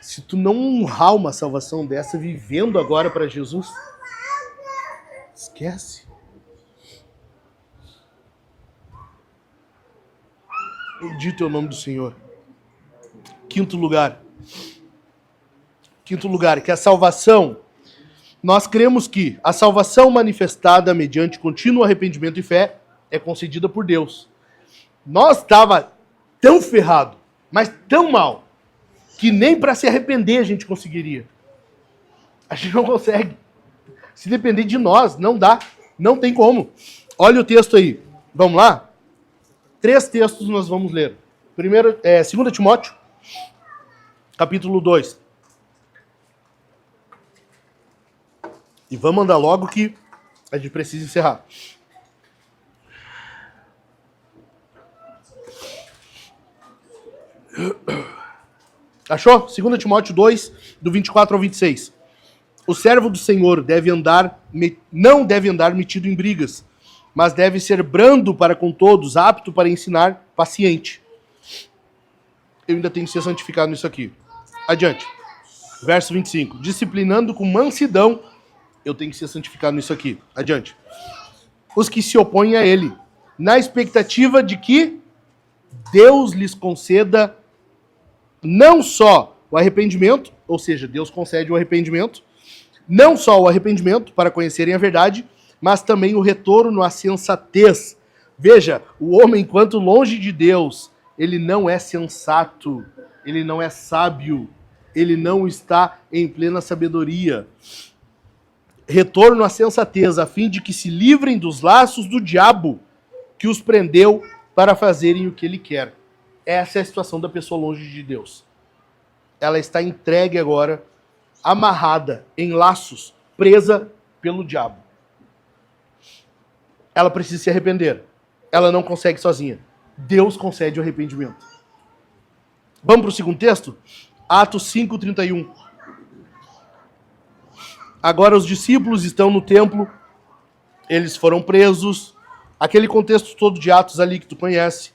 Se tu não honrar uma salvação dessa, vivendo agora para Jesus, esquece. Bendito é o nome do Senhor. Quinto lugar, que a salvação, nós cremos que a salvação manifestada mediante contínuo arrependimento e fé é concedida por Deus. Nós estava tão ferrado, mas tão mal, que nem para se arrepender a gente conseguiria. A gente não consegue. Se depender de nós, não dá. Não tem como. Olha o texto aí. Vamos lá? 3 textos nós vamos ler. Primeiro, 2 Timóteo, capítulo 2. E vamos andar logo que a gente precisa encerrar. Achou? 2 Timóteo 2, do 24 ao 26. O servo do Senhor não deve andar metido em brigas, mas deve ser brando para com todos, apto para ensinar, paciente. Eu ainda tenho que ser santificado nisso aqui. Adiante. Verso 25. Disciplinando com mansidão, eu tenho que ser santificado nisso aqui. Adiante. Os que se opõem a ele, na expectativa de que Deus lhes conceda não só o arrependimento, ou seja, Deus concede o arrependimento, não só o arrependimento para conhecerem a verdade, mas também o retorno à sensatez. Veja, o homem, enquanto longe de Deus, ele não é sensato, ele não é sábio, ele não está em plena sabedoria. Retorno à sensatez, a fim de que se livrem dos laços do diabo que os prendeu para fazerem o que ele quer. Essa é a situação da pessoa longe de Deus. Ela está entregue agora, amarrada em laços, presa pelo diabo. ela precisa se arrepender. Ela não consegue sozinha. Deus concede o arrependimento. Vamos para o segundo texto? Atos 5:31. Agora os discípulos estão no templo, eles foram presos, aquele contexto todo de Atos ali que tu conhece.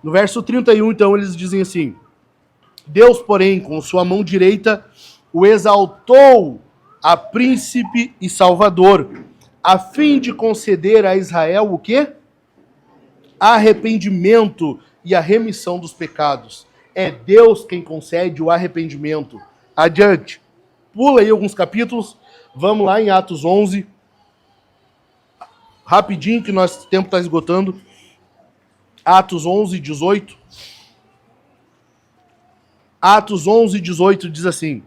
No verso 31, então, eles dizem assim: Deus, porém, com sua mão direita, o exaltou a príncipe e salvador, a fim de conceder a Israel o quê? Arrependimento e a remissão dos pecados. É Deus quem concede o arrependimento. Adiante. Pula aí alguns capítulos. Vamos lá em Atos 11. Rapidinho, que nosso tempo está esgotando. Atos 11, 18. Atos 11, 18 diz assim: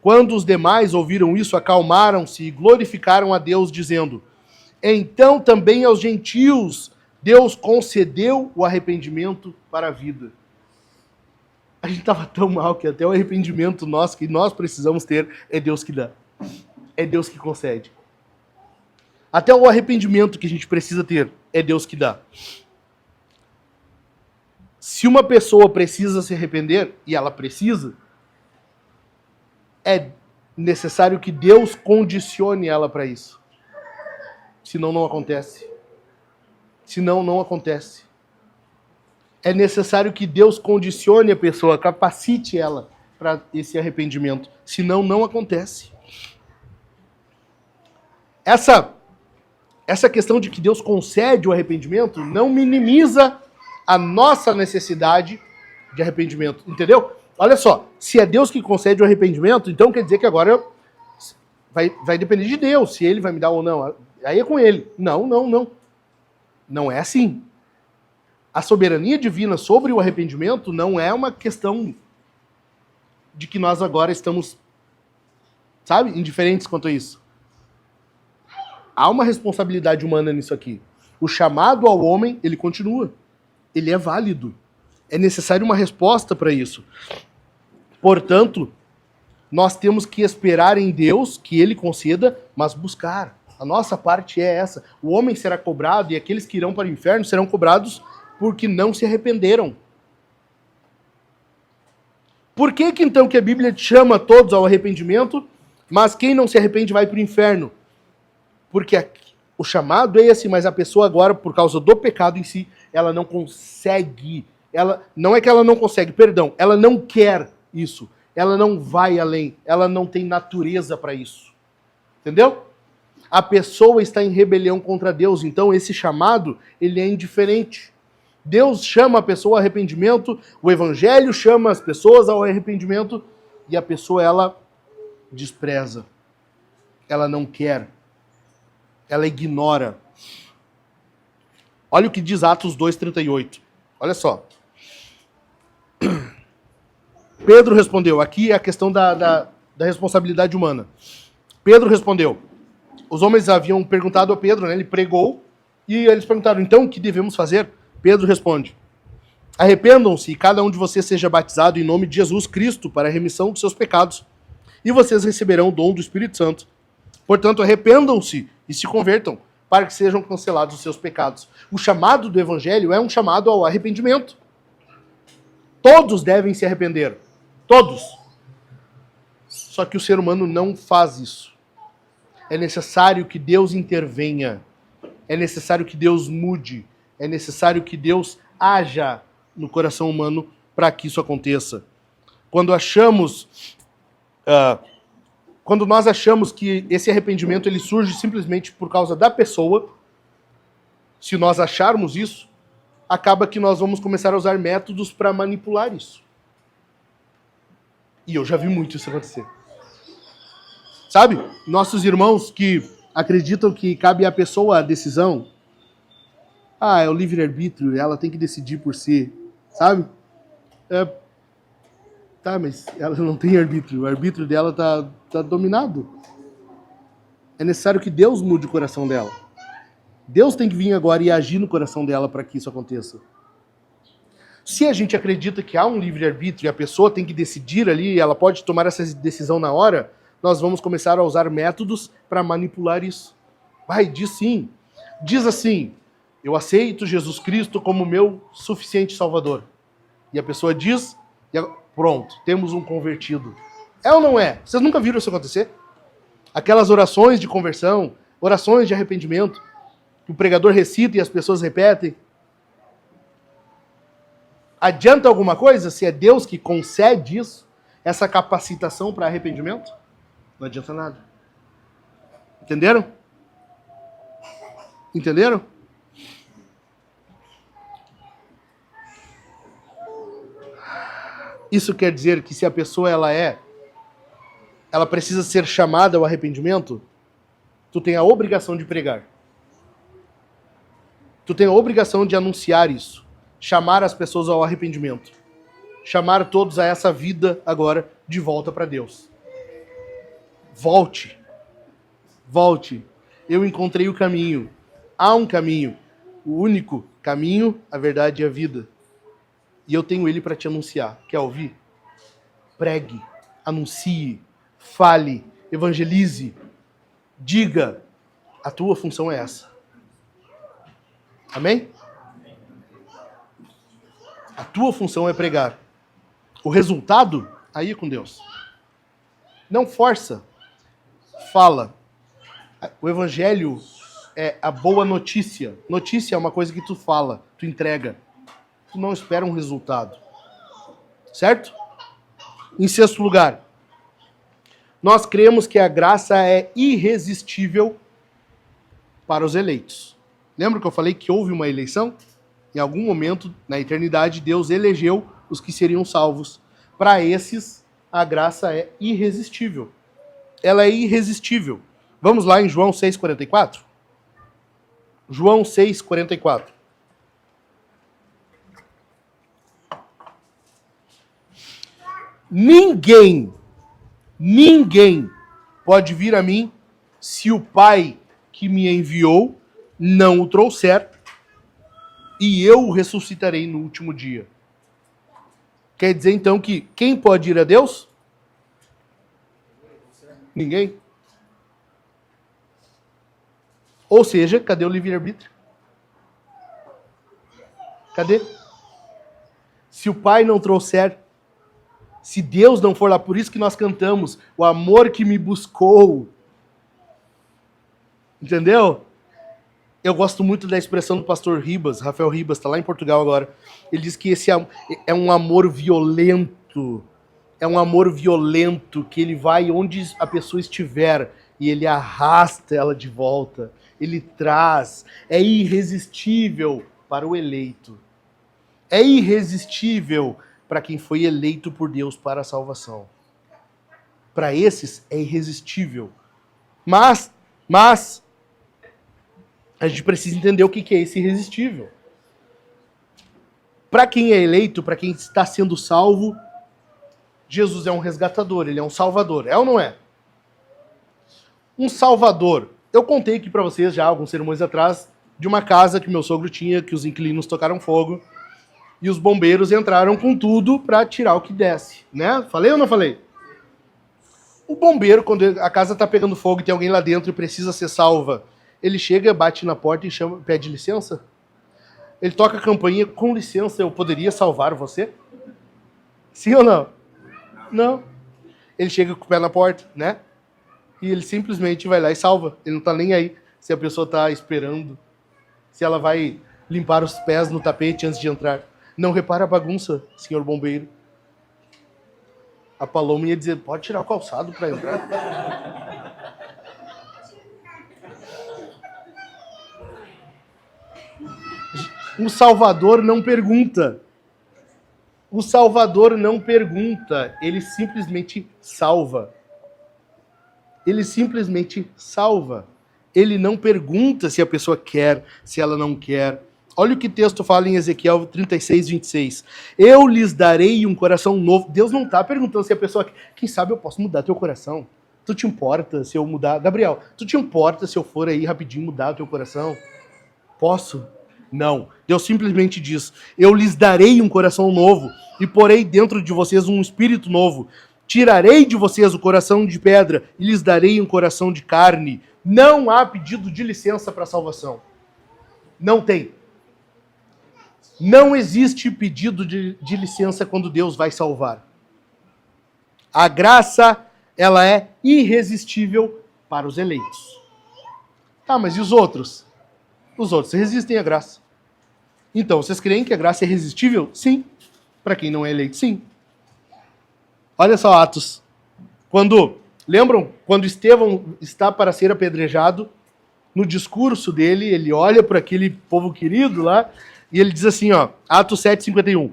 Quando os demais ouviram isso, acalmaram-se e glorificaram a Deus, dizendo: Então também aos gentios Deus concedeu o arrependimento para a vida. A gente estava tão mal que até o arrependimento nosso, que nós precisamos ter, é Deus que dá. É Deus que concede. Até o arrependimento que a gente precisa ter, é Deus que dá. Se uma pessoa precisa se arrepender, e ela precisa, é necessário que Deus condicione ela para isso. Senão não acontece. Senão não acontece. É necessário que Deus condicione a pessoa, capacite ela para esse arrependimento. Senão não acontece. Essa questão de que Deus concede o arrependimento não minimiza a nossa necessidade de arrependimento. Entendeu? Olha só, se é Deus que concede o arrependimento, então quer dizer que agora vai depender de Deus, se Ele vai me dar ou não. Aí é com Ele. Não. Não é assim. A soberania divina sobre o arrependimento não é uma questão de que nós agora estamos, sabe, indiferentes quanto a isso. Há uma responsabilidade humana nisso aqui. O chamado ao homem, ele continua. Ele é válido. É necessário uma resposta para isso. Portanto, nós temos que esperar em Deus que Ele conceda, mas buscar. A nossa parte é essa. O homem será cobrado e aqueles que irão para o inferno serão cobrados porque não se arrependeram. Por que então que a Bíblia chama todos ao arrependimento, mas quem não se arrepende vai para o inferno? Porque o chamado é esse, mas a pessoa agora, por causa do pecado em si, ela não consegue. Não é que ela não consegue, perdão, ela não quer isso. Ela não vai além, ela não tem natureza para isso. Entendeu? A pessoa está em rebelião contra Deus, então esse chamado, ele é indiferente. Deus chama a pessoa ao arrependimento, o Evangelho chama as pessoas ao arrependimento, e a pessoa, ela despreza. Ela não quer. Ela ignora. Olha o que diz Atos 2:38. Olha só. Pedro respondeu. Aqui é a questão da responsabilidade humana. Pedro respondeu. Os homens haviam perguntado a Pedro, né? Ele pregou, e eles perguntaram, então, o que devemos fazer? Pedro responde: Arrependam-se e cada um de vocês seja batizado em nome de Jesus Cristo para a remissão dos seus pecados, e vocês receberão o dom do Espírito Santo. Portanto, arrependam-se e se convertam, para que sejam cancelados os seus pecados. O chamado do Evangelho é um chamado ao arrependimento. Todos devem se arrepender. Todos. Só que o ser humano não faz isso. É necessário que Deus intervenha. É necessário que Deus mude. É necessário que Deus haja no coração humano para que isso aconteça. Quando nós achamos que esse arrependimento ele surge simplesmente por causa da pessoa, se nós acharmos isso, acaba que nós vamos começar a usar métodos para manipular isso. E eu já vi muito isso acontecer. Sabe? Nossos irmãos que acreditam que cabe à pessoa a decisão. É o livre-arbítrio, ela tem que decidir por si. Sabe? Tá, mas ela não tem arbítrio. O arbítrio dela tá dominado. É necessário que Deus mude o coração dela. Deus tem que vir agora e agir no coração dela para que isso aconteça. Se a gente acredita que há um livre-arbítrio e a pessoa tem que decidir ali, ela pode tomar essa decisão na hora, nós vamos começar a usar métodos para manipular isso. Diz sim. Diz assim: eu aceito Jesus Cristo como meu suficiente Salvador. E a pessoa diz, e pronto, temos um convertido. É ou não é? Vocês nunca viram isso acontecer? Aquelas orações de conversão, orações de arrependimento, que o pregador recita e as pessoas repetem. Adianta alguma coisa se é Deus que concede isso, essa capacitação para arrependimento? Não adianta nada. Entenderam? Entenderam? Isso quer dizer que se a pessoa ela precisa ser chamada ao arrependimento, tu tem a obrigação de pregar. Tu tem a obrigação de anunciar isso. Chamar as pessoas ao arrependimento. Chamar todos a essa vida agora de volta para Deus. Volte. Volte. Eu encontrei o caminho. Há um caminho. O único caminho, a verdade e a vida. E eu tenho ele para te anunciar. Quer ouvir? Pregue. Anuncie. Fale. Evangelize. Diga. A tua função é essa. Amém? A tua função é pregar. O resultado, aí é com Deus. Não força. Fala. O evangelho é a boa notícia. Notícia é uma coisa que tu fala, tu entrega. Tu não espera um resultado. Certo? Em sexto lugar, nós cremos que a graça é irresistível para os eleitos. Lembra que eu falei que houve uma eleição? Em algum momento, na eternidade, Deus elegeu os que seriam salvos. Para esses, a graça é irresistível. Ela é irresistível. Vamos lá em João 6,44? João 6,44. Ninguém pode vir a mim se o Pai que me enviou não o trouxer, e eu o ressuscitarei no último dia. Quer dizer, então, que quem pode ir a Deus? Ninguém. Ou seja, cadê o livre-arbítrio? Cadê? Se o Pai não trouxer, se Deus não for lá, por isso que nós cantamos, o amor que me buscou. Entendeu? Eu gosto muito da expressão do pastor Ribas, Rafael Ribas, está lá em Portugal agora. Ele diz que esse é um amor violento. É um amor violento, que ele vai onde a pessoa estiver e ele arrasta ela de volta. Ele traz. É irresistível para o eleito. É irresistível para quem foi eleito por Deus para a salvação. Para esses é irresistível. Mas a gente precisa entender o que é esse irresistível. Para quem é eleito, para quem está sendo salvo, Jesus é um resgatador, ele é um salvador. É ou não é? Um salvador. Eu contei aqui para vocês já, alguns sermões atrás, de uma casa que meu sogro tinha, que os inquilinos tocaram fogo, e os bombeiros entraram com tudo para tirar o que desce, né? Falei ou não falei? O bombeiro, quando a casa está pegando fogo e tem alguém lá dentro e precisa ser salva, ele chega, bate na porta e pede licença? Ele toca a campainha, com licença, eu poderia salvar você? Sim ou não? Não. Ele chega com o pé na porta, né? E ele simplesmente vai lá e salva. Ele não tá nem aí se a pessoa tá esperando, se ela vai limpar os pés no tapete antes de entrar. Não repara a bagunça, senhor bombeiro. A Paloma ia dizer, pode tirar o calçado para entrar? O Salvador não pergunta. O Salvador não pergunta, ele simplesmente salva. Ele simplesmente salva. Ele não pergunta se a pessoa quer, se ela não quer. Olha o que o texto fala em Ezequiel 36, 26. Eu lhes darei um coração novo. Deus não está perguntando se a pessoa quer. Quem sabe eu posso mudar teu coração? Tu te importa se eu mudar? Gabriel, tu te importa se eu for aí rapidinho mudar teu coração? Posso? Não. Deus simplesmente diz, eu lhes darei um coração novo e porei dentro de vocês um espírito novo. Tirarei de vocês o coração de pedra e lhes darei um coração de carne. Não há pedido de licença para a salvação. Não tem. Não existe pedido de licença quando Deus vai salvar. A graça, ela é irresistível para os eleitos. Tá, mas e os outros? Os outros resistem à graça. Então, vocês creem que a graça é irresistível? Sim. Para quem não é eleito, sim. Olha só Atos. Lembram? Quando Estevão está para ser apedrejado, no discurso dele, ele olha para aquele povo querido lá, e ele diz assim, ó, Atos 7:51.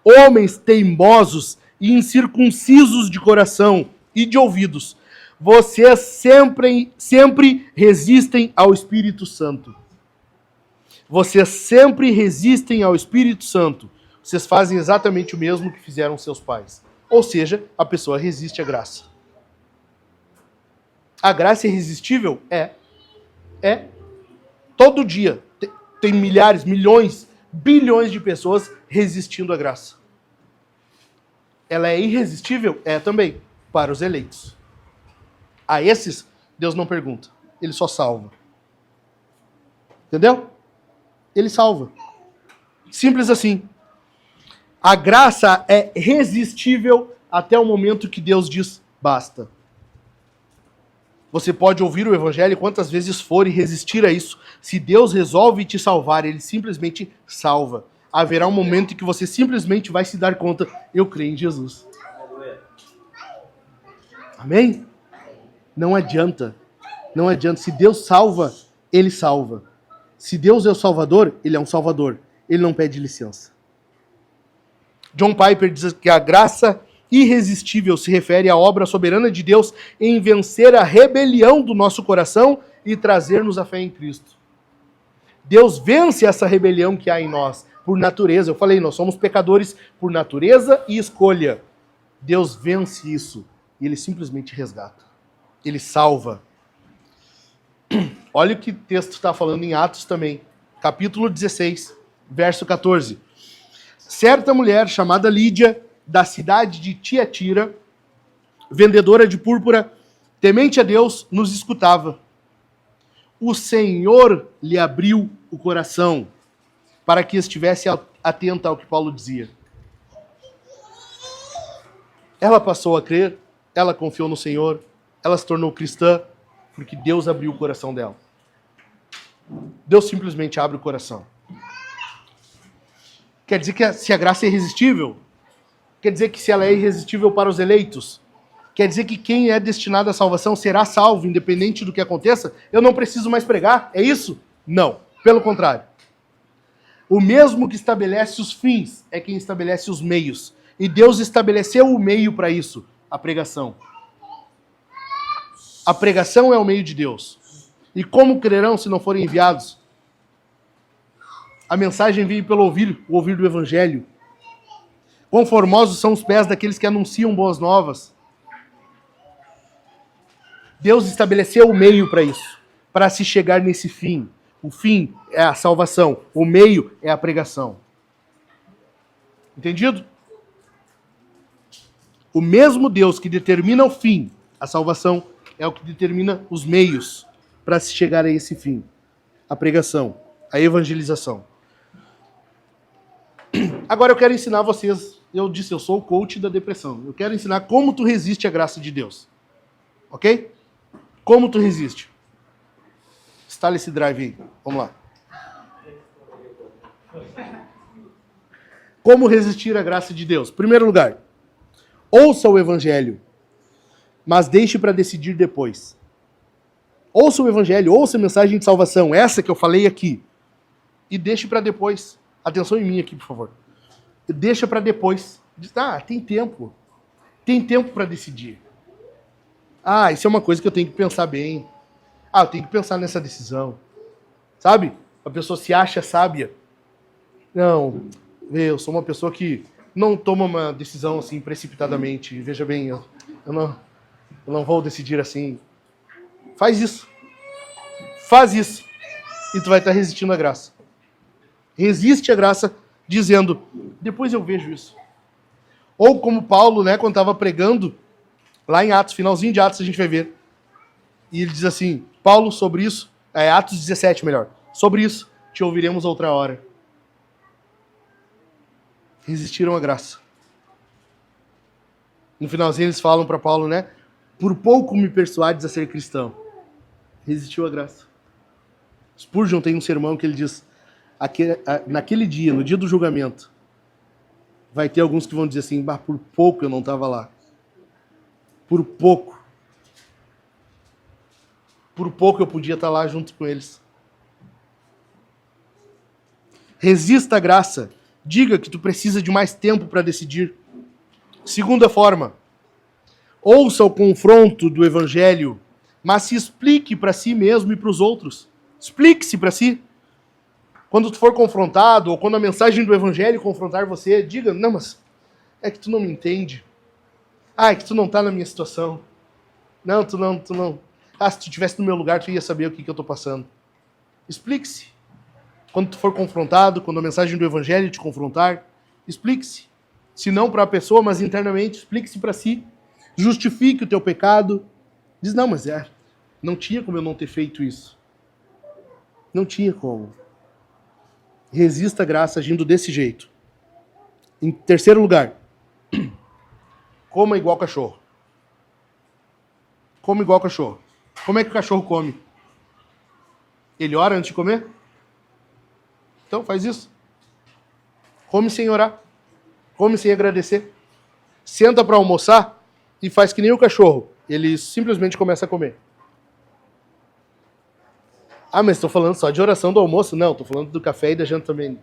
Homens teimosos e incircuncisos de coração e de ouvidos, vocês sempre resistem ao Espírito Santo. Vocês sempre resistem ao Espírito Santo. Vocês fazem exatamente o mesmo que fizeram seus pais. Ou seja, a pessoa resiste à graça. A graça é irresistível? É. Todo dia tem milhares, milhões, bilhões de pessoas resistindo à graça. Ela é irresistível? É também, para os eleitos. A esses, Deus não pergunta. Ele só salva. Entendeu? Ele salva. Simples assim. A graça é resistível até o momento que Deus diz basta. Você pode ouvir o evangelho quantas vezes for e resistir a isso. Se Deus resolve te salvar, ele simplesmente salva. Haverá um momento em que você simplesmente vai se dar conta, eu creio em Jesus. Amém? Não adianta. Não adianta. Se Deus salva, ele salva. Se Deus é o Salvador, ele é um Salvador. Ele não pede licença. John Piper diz que a graça irresistível se refere à obra soberana de Deus em vencer a rebelião do nosso coração e trazer-nos a fé em Cristo. Deus vence essa rebelião que há em nós, por natureza. Eu falei, nós somos pecadores por natureza e escolha. Deus vence isso e ele simplesmente resgata. Ele salva. Olha o que o texto está falando em Atos também. Capítulo 16, verso 14. Certa mulher chamada Lídia, da cidade de Tiatira, vendedora de púrpura, temente a Deus, nos escutava. O Senhor lhe abriu o coração para que estivesse atenta ao que Paulo dizia. Ela passou a crer, ela confiou no Senhor, ela se tornou cristã, porque Deus abriu o coração dela. Deus simplesmente abre o coração. Quer dizer que se a graça é irresistível, quer dizer que se ela é irresistível para os eleitos, quer dizer que quem é destinado à salvação será salvo, independente do que aconteça, eu não preciso mais pregar, é isso? Não, pelo contrário. O mesmo que estabelece os fins é quem estabelece os meios. E Deus estabeleceu o meio para isso, a pregação. A pregação é o meio de Deus. E como crerão se não forem enviados? A mensagem veio pelo o ouvir do Evangelho. Quão formosos são os pés daqueles que anunciam boas novas. Deus estabeleceu o meio para isso, para se chegar nesse fim. O fim é a salvação, o meio é a pregação. Entendido? O mesmo Deus que determina o fim, a salvação, é o que determina os meios para se chegar a esse fim. A pregação, a evangelização. Agora eu quero ensinar vocês, eu disse, eu sou o coach da depressão. Eu quero ensinar como tu resiste à graça de Deus. Ok? Como tu resiste? Instala esse drive aí. Vamos lá. Como resistir à graça de Deus? Primeiro lugar, ouça o Evangelho, mas deixe para decidir depois. Ouça o Evangelho, ouça a mensagem de salvação, essa que eu falei aqui, e deixe para depois. Atenção em mim aqui, por favor. Deixa para depois. Diz, tem tempo. Tem tempo para decidir. Isso é uma coisa que eu tenho que pensar bem. Eu tenho que pensar nessa decisão. Sabe? A pessoa se acha sábia. Não, eu sou uma pessoa que não toma uma decisão assim precipitadamente. Veja bem, eu não vou decidir assim. Faz isso. Faz isso. E tu vai estar resistindo à graça. Resiste à graça dizendo, depois eu vejo isso. Ou como Paulo, quando estava pregando, lá em Atos, finalzinho de Atos a gente vai ver. E ele diz assim, Paulo sobre isso, Atos 17 melhor, sobre isso, te ouviremos outra hora. Resistiram à graça. No finalzinho eles falam para Paulo, né? Por pouco me persuades a ser cristão. Resistiu à graça. Spurgeon tem um sermão que ele diz, naquele dia, no dia do julgamento, vai ter alguns que vão dizer assim, bah, por pouco eu não estava lá. Por pouco. Por pouco eu podia estar lá junto com eles. Resista à graça. Diga que tu precisa de mais tempo para decidir. Segunda forma. Ouça o confronto do evangelho, mas se explique para si mesmo e para os outros. Explique-se para si. Quando tu for confrontado, ou quando a mensagem do evangelho confrontar você, diga, não, mas é que tu não me entende. Ah, é que tu não está na minha situação. Não, tu não. Ah, se tu estivesse no meu lugar, tu ia saber o que eu estou passando. Explique-se. Quando tu for confrontado, quando a mensagem do evangelho te confrontar, explique-se. Se não para a pessoa, mas internamente, explique-se para si. Justifique o teu pecado. Diz, não, mas não tinha como eu não ter feito isso. Não tinha como. Resista à graça agindo desse jeito. Em terceiro lugar, coma igual cachorro. Coma igual cachorro. Como é que o cachorro come? Ele ora antes de comer? Então faz isso. Come sem orar. Come sem agradecer. Senta para almoçar e faz que nem o cachorro. Ele simplesmente começa a comer. Ah, mas estou falando só de oração do almoço? Não, estou falando do café e da janta também.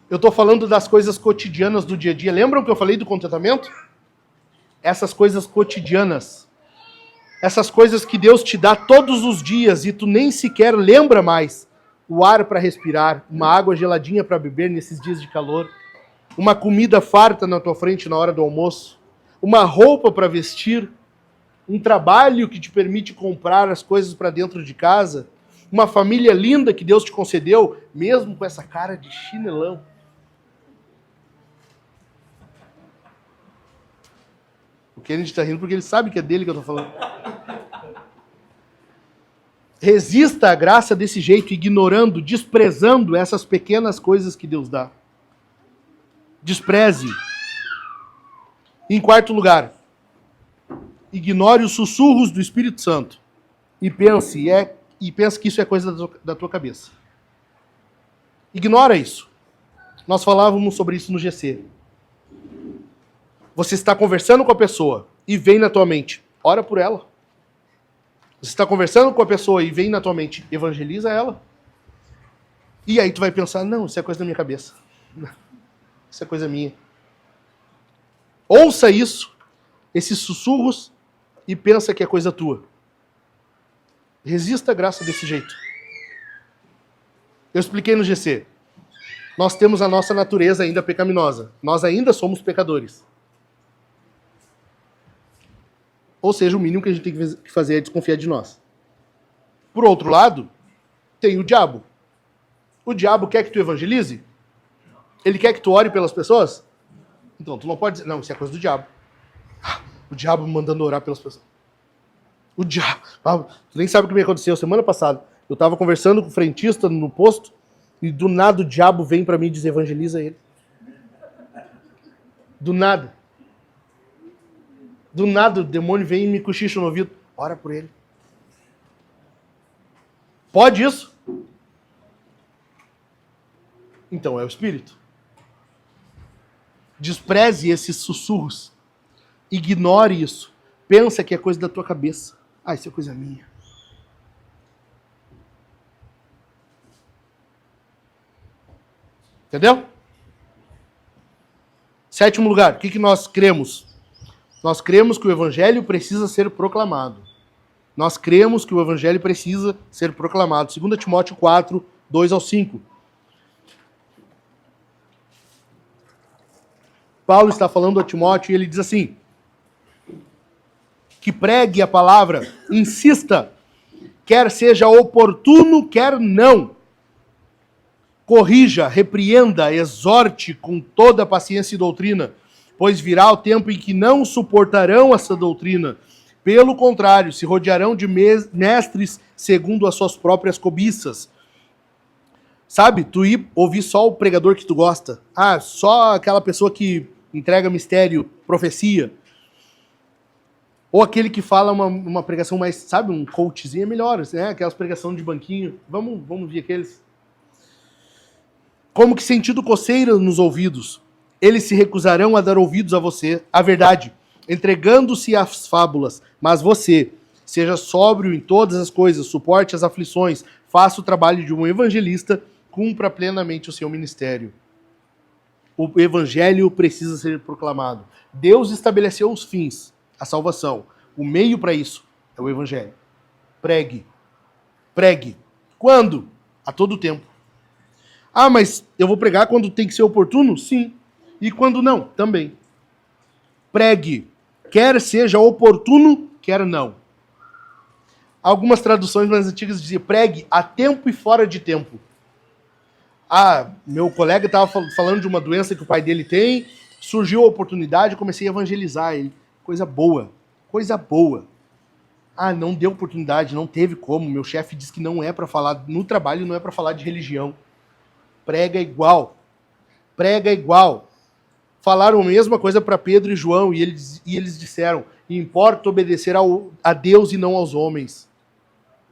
Eu estou falando das coisas cotidianas do dia a dia. Lembram que eu falei do contentamento? Essas coisas cotidianas. Essas coisas que Deus te dá todos os dias e tu nem sequer lembra mais. O ar para respirar, uma água geladinha para beber nesses dias de calor, uma comida farta na tua frente na hora do almoço, uma roupa para vestir, um trabalho que te permite comprar as coisas para dentro de casa, uma família linda que Deus te concedeu, mesmo com essa cara de chinelão. O Kennedy está rindo porque ele sabe que é dele que eu estou falando. Resista à graça desse jeito, ignorando, desprezando essas pequenas coisas que Deus dá. Despreze. Em quarto lugar, ignore os sussurros do Espírito Santo e pense que isso é coisa da tua cabeça. Ignora isso. Nós falávamos sobre isso no GC. Você está conversando com a pessoa e vem na tua mente, ora por ela. Você está conversando com a pessoa e vem na tua mente, evangeliza ela. E aí tu vai pensar, não, isso é coisa da minha cabeça. Isso é coisa minha. Ouça isso, esses sussurros, e pensa que é coisa tua. Resista à graça desse jeito. Eu expliquei no GC. Nós temos a nossa natureza ainda pecaminosa. Nós ainda somos pecadores. Ou seja, o mínimo que a gente tem que fazer é desconfiar de nós. Por outro lado, tem o diabo. O diabo quer que tu evangelize? Ele quer que tu ore pelas pessoas? Então, tu não pode dizer, não, isso é coisa do diabo. O diabo me mandando orar pelas pessoas. O diabo. Tu nem sabe o que me aconteceu. Semana passada, eu estava conversando com o frentista no posto e do nada o diabo vem para mim e diz, evangeliza ele. Do nada. Do nada o demônio vem e me cochicha no ouvido. Ora por ele. Pode isso? Então é o Espírito. Despreze esses sussurros. Ignore isso. Pensa que é coisa da tua cabeça. Ah, isso é coisa minha. Entendeu? Sétimo lugar, o que nós cremos? Nós cremos que o Evangelho precisa ser proclamado. Nós cremos que o Evangelho precisa ser proclamado. 2 Timóteo 4, 2-5. Paulo está falando a Timóteo e ele diz assim, que pregue a palavra, insista, quer seja oportuno, quer não. Corrija, repreenda, exorte com toda paciência e doutrina, pois virá o tempo em que não suportarão essa doutrina, Pelo contrário, se rodearão de mestres segundo as suas próprias cobiças. Sabe, tu ir ouvir só o pregador que tu gosta. Ah, só aquela pessoa que entrega mistério, profecia. Ou aquele que fala uma pregação mais, sabe, um coachzinho é melhor, né? Aquelas pregações de banquinho. Vamos ver aqueles. Como que sentindo coceira nos ouvidos. Eles se recusarão a dar ouvidos a você, a verdade, entregando-se às fábulas. Mas você, seja sóbrio em todas as coisas, suporte as aflições, faça o trabalho de um evangelista, cumpra plenamente o seu ministério. O evangelho precisa ser proclamado. Deus estabeleceu os fins, a salvação. O meio para isso é o evangelho. Pregue. Pregue. Quando? A todo tempo. Ah, mas eu vou pregar quando tem que ser oportuno? Sim. E quando não? Também. Pregue. Quer seja oportuno, quer não. Algumas traduções mais antigas diziam pregue a tempo e fora de tempo. Ah, meu colega estava falando de uma doença que o pai dele tem, surgiu a oportunidade, eu comecei a evangelizar ele. Coisa boa. Coisa boa. Ah, não deu oportunidade, não teve como. Meu chefe disse que não é para falar, no trabalho não é para falar de religião. Prega igual. Prega igual. Falaram a mesma coisa para Pedro e João e eles disseram, importa obedecer a Deus e não aos homens.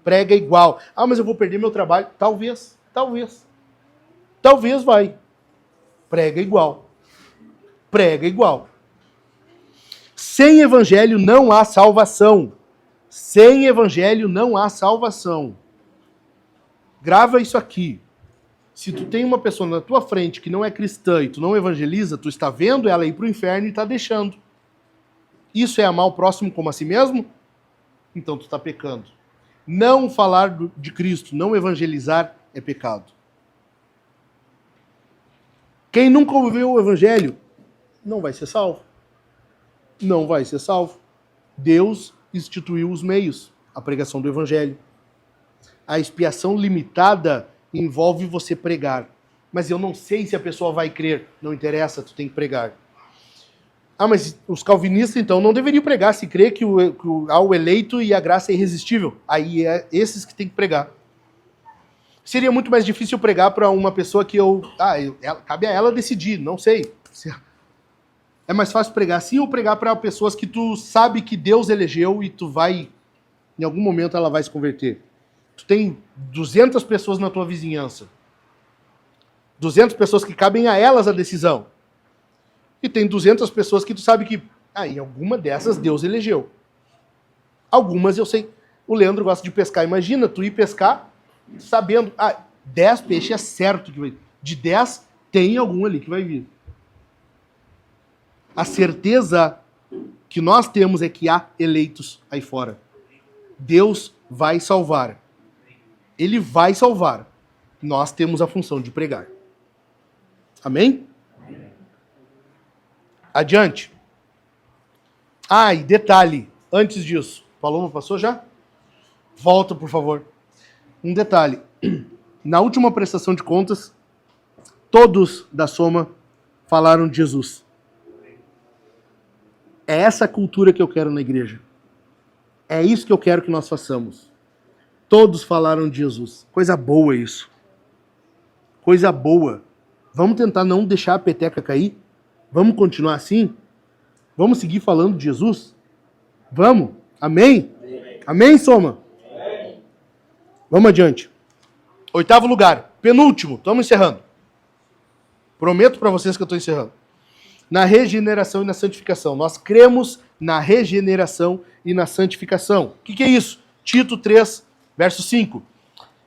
Prega igual. Ah, mas eu vou perder meu trabalho. Talvez. Talvez vai. Prega igual. Prega igual. Sem evangelho não há salvação. Sem evangelho não há salvação. Grava isso aqui. Se tu tem uma pessoa na tua frente que não é cristã e tu não evangeliza, tu está vendo ela ir para o inferno e está deixando. Isso é amar o próximo como a si mesmo? Então tu está pecando. Não falar de Cristo, não evangelizar é pecado. Quem nunca ouviu o evangelho não vai ser salvo. Não vai ser salvo. Deus instituiu os meios, a pregação do evangelho. A expiação limitada envolve você pregar. Mas eu não sei se a pessoa vai crer. Não interessa, tu tem que pregar. Ah, mas os calvinistas, então, não deveriam pregar se crê que há o eleito e a graça é irresistível. Aí é esses que tem que pregar. Seria muito mais difícil pregar para uma pessoa que cabe a ela decidir, não sei. É mais fácil pregar assim ou pregar para pessoas que tu sabe que Deus elegeu e tu vai, em algum momento ela vai se converter. Tu tem 200 pessoas na tua vizinhança. 200 pessoas que cabem a elas a decisão. E tem 200 pessoas que tu sabe que, em alguma dessas Deus elegeu. Algumas eu sei. O Leandro gosta de pescar. Imagina tu ir pescar sabendo, 10 peixes é certo que vai vir. De 10, tem algum ali que vai vir. A certeza que nós temos é que há eleitos aí fora. Deus vai salvar. Ele vai salvar. Nós temos a função de pregar. Amém? Adiante. E detalhe, antes disso. Paloma passou já? Volta, por favor. Um detalhe. Na última prestação de contas, todos da Soma falaram de Jesus. É essa cultura que eu quero na igreja. É isso que eu quero que nós façamos. Todos falaram de Jesus. Coisa boa isso. Coisa boa. Vamos tentar não deixar a peteca cair? Vamos continuar assim? Vamos seguir falando de Jesus? Vamos? Amém? Amém, Soma? Amém. Vamos adiante. 8º lugar. Penúltimo. Estamos encerrando. Prometo para vocês que eu estou encerrando. Na regeneração e na santificação. Nós cremos na regeneração e na santificação. O que é isso? Tito 3, verso 5.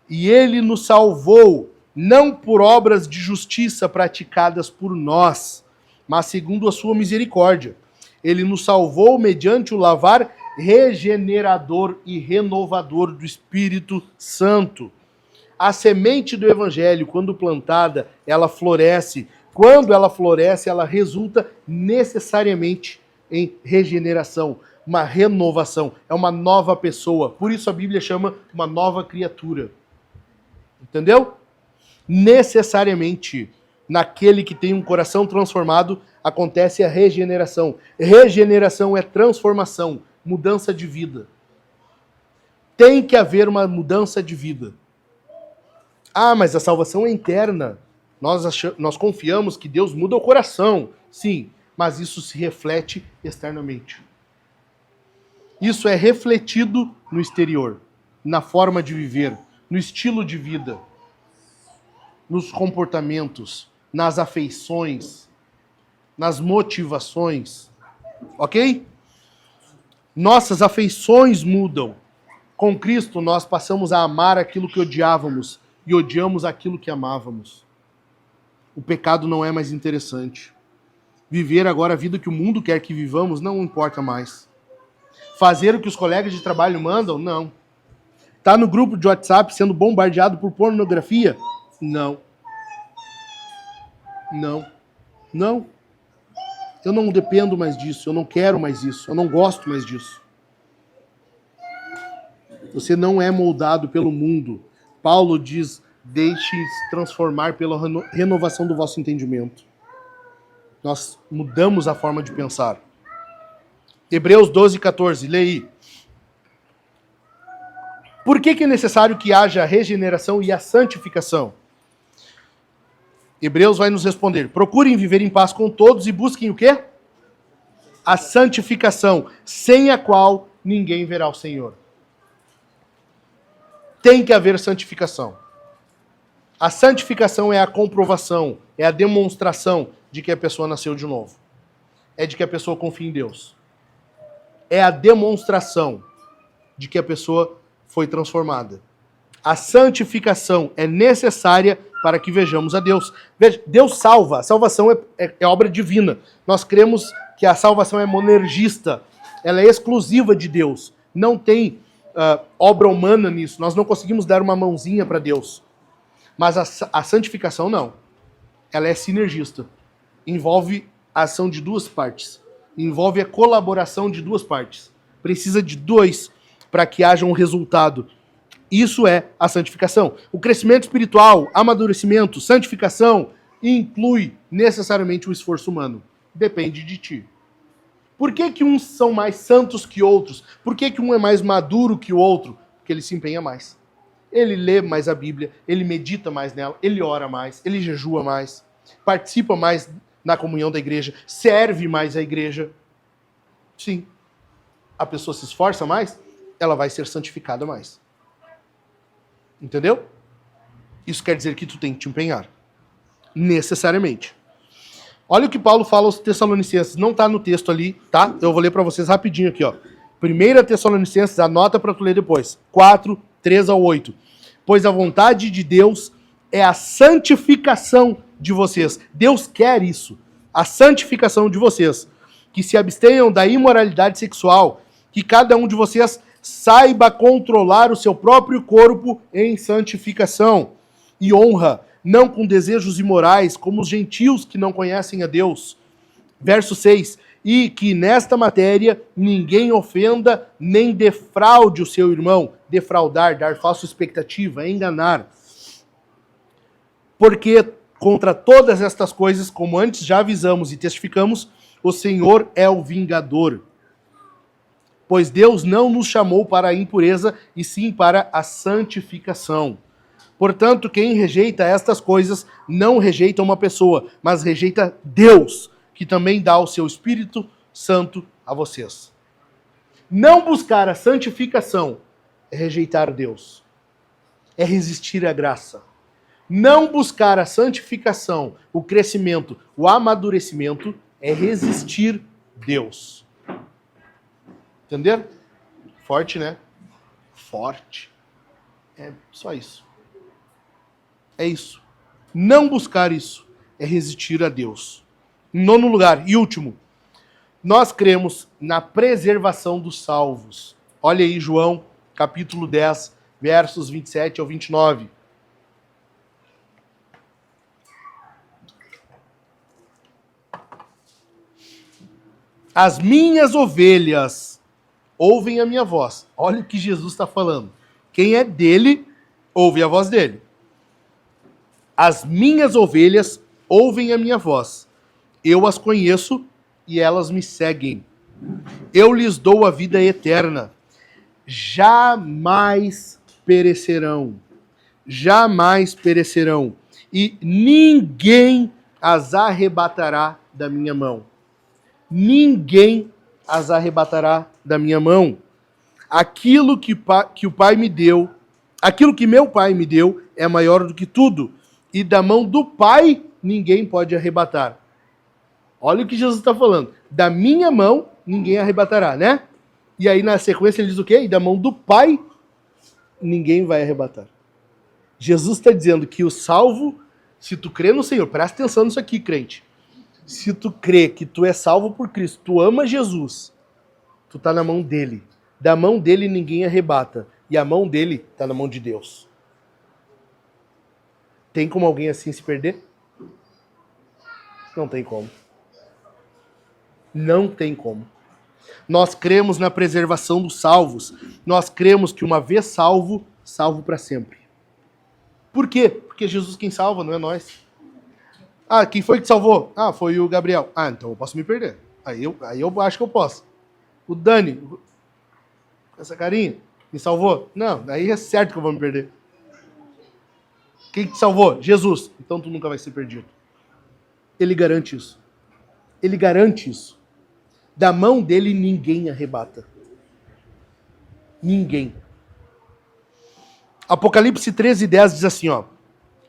E ele nos salvou, não por obras de justiça praticadas por nós, mas segundo a sua misericórdia. Ele nos salvou mediante o lavar regenerador e renovador do Espírito Santo. A semente do Evangelho, quando plantada, ela floresce. Quando ela floresce, ela resulta necessariamente em regeneração, uma renovação. É uma nova pessoa. Por isso a Bíblia chama uma nova criatura. Entendeu? Necessariamente, naquele que tem um coração transformado, acontece a regeneração. Regeneração é transformação. mudança de vida. Tem que haver uma mudança de vida. Ah, mas a salvação é interna. Nós confiamos que Deus muda o coração. Sim, mas isso se reflete externamente. Isso é refletido no exterior, na forma de viver, no estilo de vida, nos comportamentos, nas afeições, nas motivações. Ok? Nossas afeições mudam. Com Cristo nós passamos a amar aquilo que odiávamos e odiamos aquilo que amávamos. O pecado não é mais interessante. Viver agora a vida que o mundo quer que vivamos não importa mais. Fazer o que os colegas de trabalho mandam? Não. Tá no grupo de WhatsApp sendo bombardeado por pornografia? Não. Não. Não. Eu não dependo mais disso, eu não quero mais isso, eu não gosto mais disso. Você não é moldado pelo mundo. Paulo diz, deixe-se transformar pela renovação do vosso entendimento. Nós mudamos a forma de pensar. Hebreus 12, 14, lê aí. Por que é necessário que haja a regeneração e a santificação? Hebreus vai nos responder. Procurem viver em paz com todos e busquem o quê? A santificação, sem a qual ninguém verá o Senhor. Tem que haver santificação. A santificação é a comprovação, é a demonstração de que a pessoa nasceu de novo. É de que a pessoa confia em Deus. É a demonstração de que a pessoa foi transformada. A santificação é necessária para que vejamos a Deus. Veja, Deus salva. A salvação é obra divina. Nós cremos que a salvação é monergista. Ela é exclusiva de Deus. Não tem obra humana nisso. Nós não conseguimos dar uma mãozinha para Deus. Mas a santificação não. Ela é sinergista. Envolve a ação de duas partes. Envolve a colaboração de duas partes. Precisa de dois para que haja um resultado. Isso é a santificação. O crescimento espiritual, amadurecimento, santificação, inclui necessariamente o esforço humano. Depende de ti. Por que uns são mais santos que outros? Por que um é mais maduro que o outro? Porque ele se empenha mais. Ele lê mais a Bíblia, ele medita mais nela, ele ora mais, ele jejua mais, participa mais na comunhão da igreja, serve mais a igreja. Sim. A pessoa se esforça mais, ela vai ser santificada mais. Entendeu? Isso quer dizer que tu tem que te empenhar. Necessariamente. Olha o que Paulo fala aos Tessalonicenses. Não está no texto ali, tá? Eu vou ler para vocês rapidinho aqui, ó. 1 Tessalonicenses, anota para tu ler depois. 4, 3 ao 8. Pois a vontade de Deus é a santificação de vocês. Deus quer isso. A santificação de vocês. Que se abstenham da imoralidade sexual. Que cada um de vocês saiba controlar o seu próprio corpo em santificação e honra, não com desejos imorais, como os gentios que não conhecem a Deus. Verso 6. E que nesta matéria ninguém ofenda nem defraude o seu irmão. Defraudar, dar falsa expectativa, enganar. Porque contra todas estas coisas, como antes já avisamos e testificamos, o Senhor é o vingador. Pois Deus não nos chamou para a impureza, e sim para a santificação. Portanto, quem rejeita estas coisas, não rejeita uma pessoa, mas rejeita Deus, que também dá o seu Espírito Santo a vocês. Não buscar a santificação é rejeitar Deus. É resistir à graça. Não buscar a santificação, o crescimento, o amadurecimento, é resistir Deus. Entenderam? Forte, né? Forte. É só isso. É isso. Não buscar isso é resistir a Deus. Em 9º lugar e último, nós cremos na preservação dos salvos. Olha aí João, capítulo 10, versos 27 ao 29. As minhas ovelhas ouvem a minha voz. Olha o que Jesus está falando. Quem é dele, ouve a voz dele. As minhas ovelhas ouvem a minha voz. Eu as conheço e elas me seguem. eu lhes dou a vida eterna. Jamais perecerão. Jamais perecerão. E ninguém as arrebatará da minha mão. Ninguém as arrebatará da minha mão. Aquilo que o Pai me deu, aquilo que meu Pai me deu é maior do que tudo. E da mão do Pai ninguém pode arrebatar. Olha o que Jesus está falando. Da minha mão ninguém arrebatará, né? E aí na sequência ele diz o quê? E da mão do Pai ninguém vai arrebatar. Jesus está dizendo que o salvo, se tu crê no Senhor, presta atenção nisso aqui, crente. Se tu crê que tu é salvo por Cristo, tu ama Jesus, tu tá na mão dele. Da mão dele ninguém arrebata. E a mão dele tá na mão de Deus. Tem como alguém assim se perder? Não tem como. Não tem como. Nós cremos na preservação dos salvos. Nós cremos que uma vez salvo, salvo para sempre. Por quê? Porque Jesus quem salva, não é nós. Ah, quem foi que salvou? Ah, foi o Gabriel. Ah, então eu posso me perder. Aí eu acho que eu posso. O Dani, com essa carinha, me salvou? Não, aí é certo que eu vou me perder. Quem te salvou? Jesus. Então tu nunca vai ser perdido. Ele garante isso. Ele garante isso. Da mão dele ninguém arrebata. Ninguém. Apocalipse 13:10 diz assim, ó.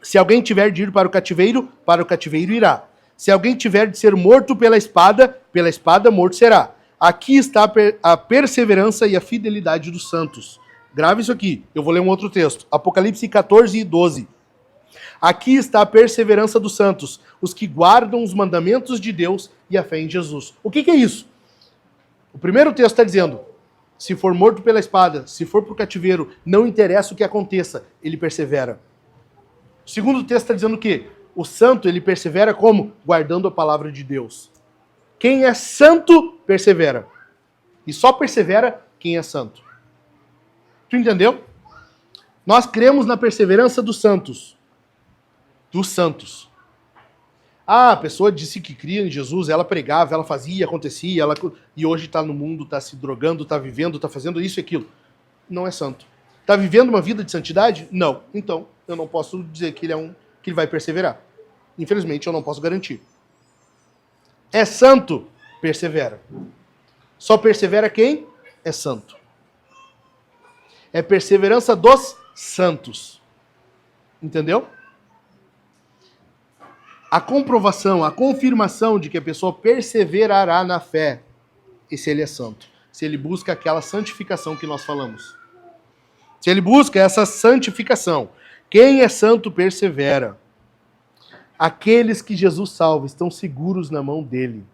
Se alguém tiver de ir para o cativeiro irá. Se alguém tiver de ser morto pela espada morto será. Aqui está a perseverança e a fidelidade dos santos. Grave isso aqui. Eu vou ler um outro texto. Apocalipse 14:12. Aqui está a perseverança dos santos, os que guardam os mandamentos de Deus e a fé em Jesus. O que é isso? O primeiro texto está dizendo, se for morto pela espada, se for para o cativeiro, não interessa o que aconteça, ele persevera. O segundo texto está dizendo o quê? O santo, ele persevera como? Guardando a palavra de Deus. Quem é santo, persevera. E só persevera quem é santo. Tu entendeu? Nós cremos na perseverança dos santos. Dos santos. Ah, a pessoa disse que cria em Jesus, ela pregava, ela fazia, acontecia, e hoje está no mundo, está se drogando, está vivendo, está fazendo isso e aquilo. Não é santo. Está vivendo uma vida de santidade? Não. Então, eu não posso dizer que ele vai perseverar. Infelizmente, eu não posso garantir. É santo? Persevera. Só persevera quem? É santo. É perseverança dos santos. Entendeu? A comprovação, a confirmação de que a pessoa perseverará na fé, se ele é santo. Se ele busca aquela santificação que nós falamos. Se ele busca essa santificação. Quem é santo persevera. Aqueles que Jesus salva estão seguros na mão dele.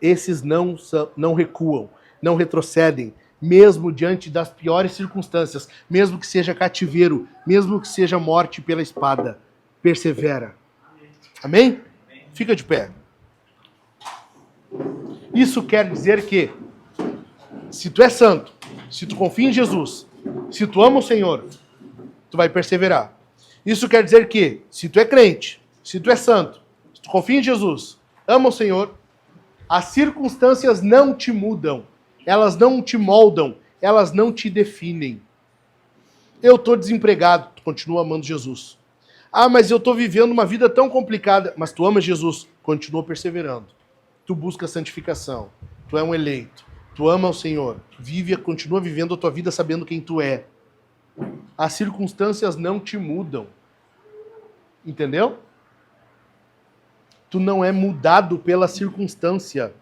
Esses não recuam, não retrocedem, mesmo diante das piores circunstâncias, mesmo que seja cativeiro, mesmo que seja morte pela espada. Persevera. Amém? Fica de pé. Isso quer dizer que, se tu é santo, se tu confia em Jesus, se tu ama o Senhor, tu vai perseverar. Isso quer dizer que, se tu é crente, se tu é santo, se tu confia em Jesus, ama o Senhor, as circunstâncias não te mudam, elas não te moldam, elas não te definem. Eu estou desempregado, tu continua amando Jesus. Ah, mas eu estou vivendo uma vida tão complicada. Mas tu ama Jesus, continua perseverando. Tu busca santificação. Tu é um eleito. Tu ama o Senhor. Continua vivendo a tua vida sabendo quem tu é. As circunstâncias não te mudam. Entendeu? Tu não é mudado pela circunstância.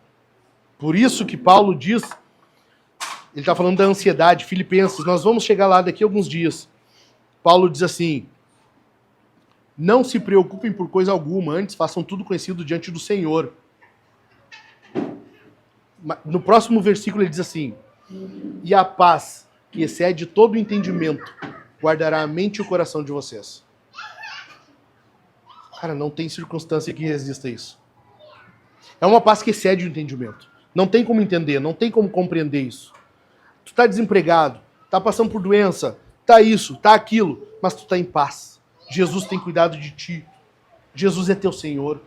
Por isso que Paulo diz, ele está falando da ansiedade, Filipenses, nós vamos chegar lá daqui a alguns dias. Paulo diz assim, não se preocupem por coisa alguma, antes façam tudo conhecido diante do Senhor. No próximo versículo ele diz assim, e a paz, que excede todo o entendimento, guardará a mente e o coração de vocês. Cara, não tem circunstância que resista a isso. É uma paz que excede o entendimento. Não tem como entender, não tem como compreender isso. Tu tá desempregado, tá passando por doença, tá isso, tá aquilo, mas tu tá em paz. Jesus tem cuidado de ti. Jesus é teu Senhor.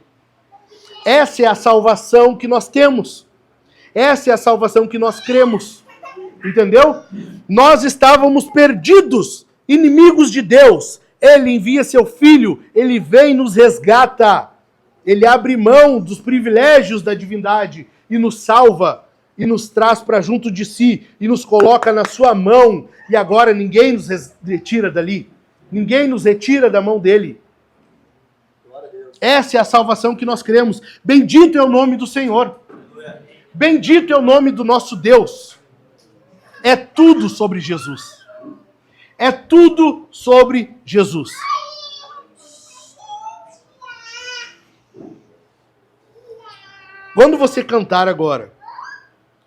Essa é a salvação que nós temos. Essa é a salvação que nós cremos. Entendeu? Nós estávamos perdidos, inimigos de Deus. Ele envia seu Filho, ele vem e nos resgata. Ele abre mão dos privilégios da divindade e nos salva, e nos traz para junto de si, e nos coloca na sua mão. E agora ninguém nos retira dali. Ninguém nos retira da mão dele. Essa é a salvação que nós cremos. Bendito é o nome do Senhor. Bendito é o nome do nosso Deus. É tudo sobre Jesus. É tudo sobre Jesus. Quando você cantar agora,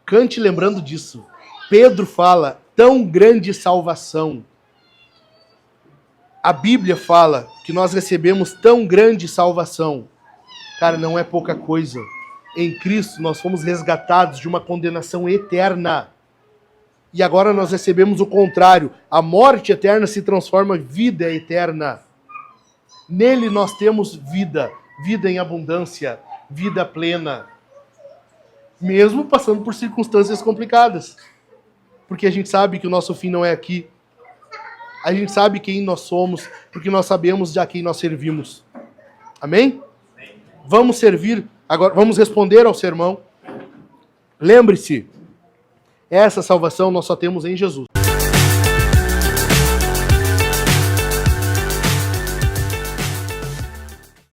cante lembrando disso. Pedro fala, tão grande salvação. A Bíblia fala que nós recebemos tão grande salvação. Cara, não é pouca coisa. Em Cristo nós fomos resgatados de uma condenação eterna. E agora nós recebemos o contrário. A morte eterna se transforma em vida eterna. Nele nós temos vida. Vida em abundância. Vida plena. Mesmo passando por circunstâncias complicadas. Porque a gente sabe que o nosso fim não é aqui. A gente sabe quem nós somos, porque nós sabemos de a quem nós servimos. Amém? Vamos servir, agora vamos responder ao sermão. Lembre-se, essa salvação nós só temos em Jesus.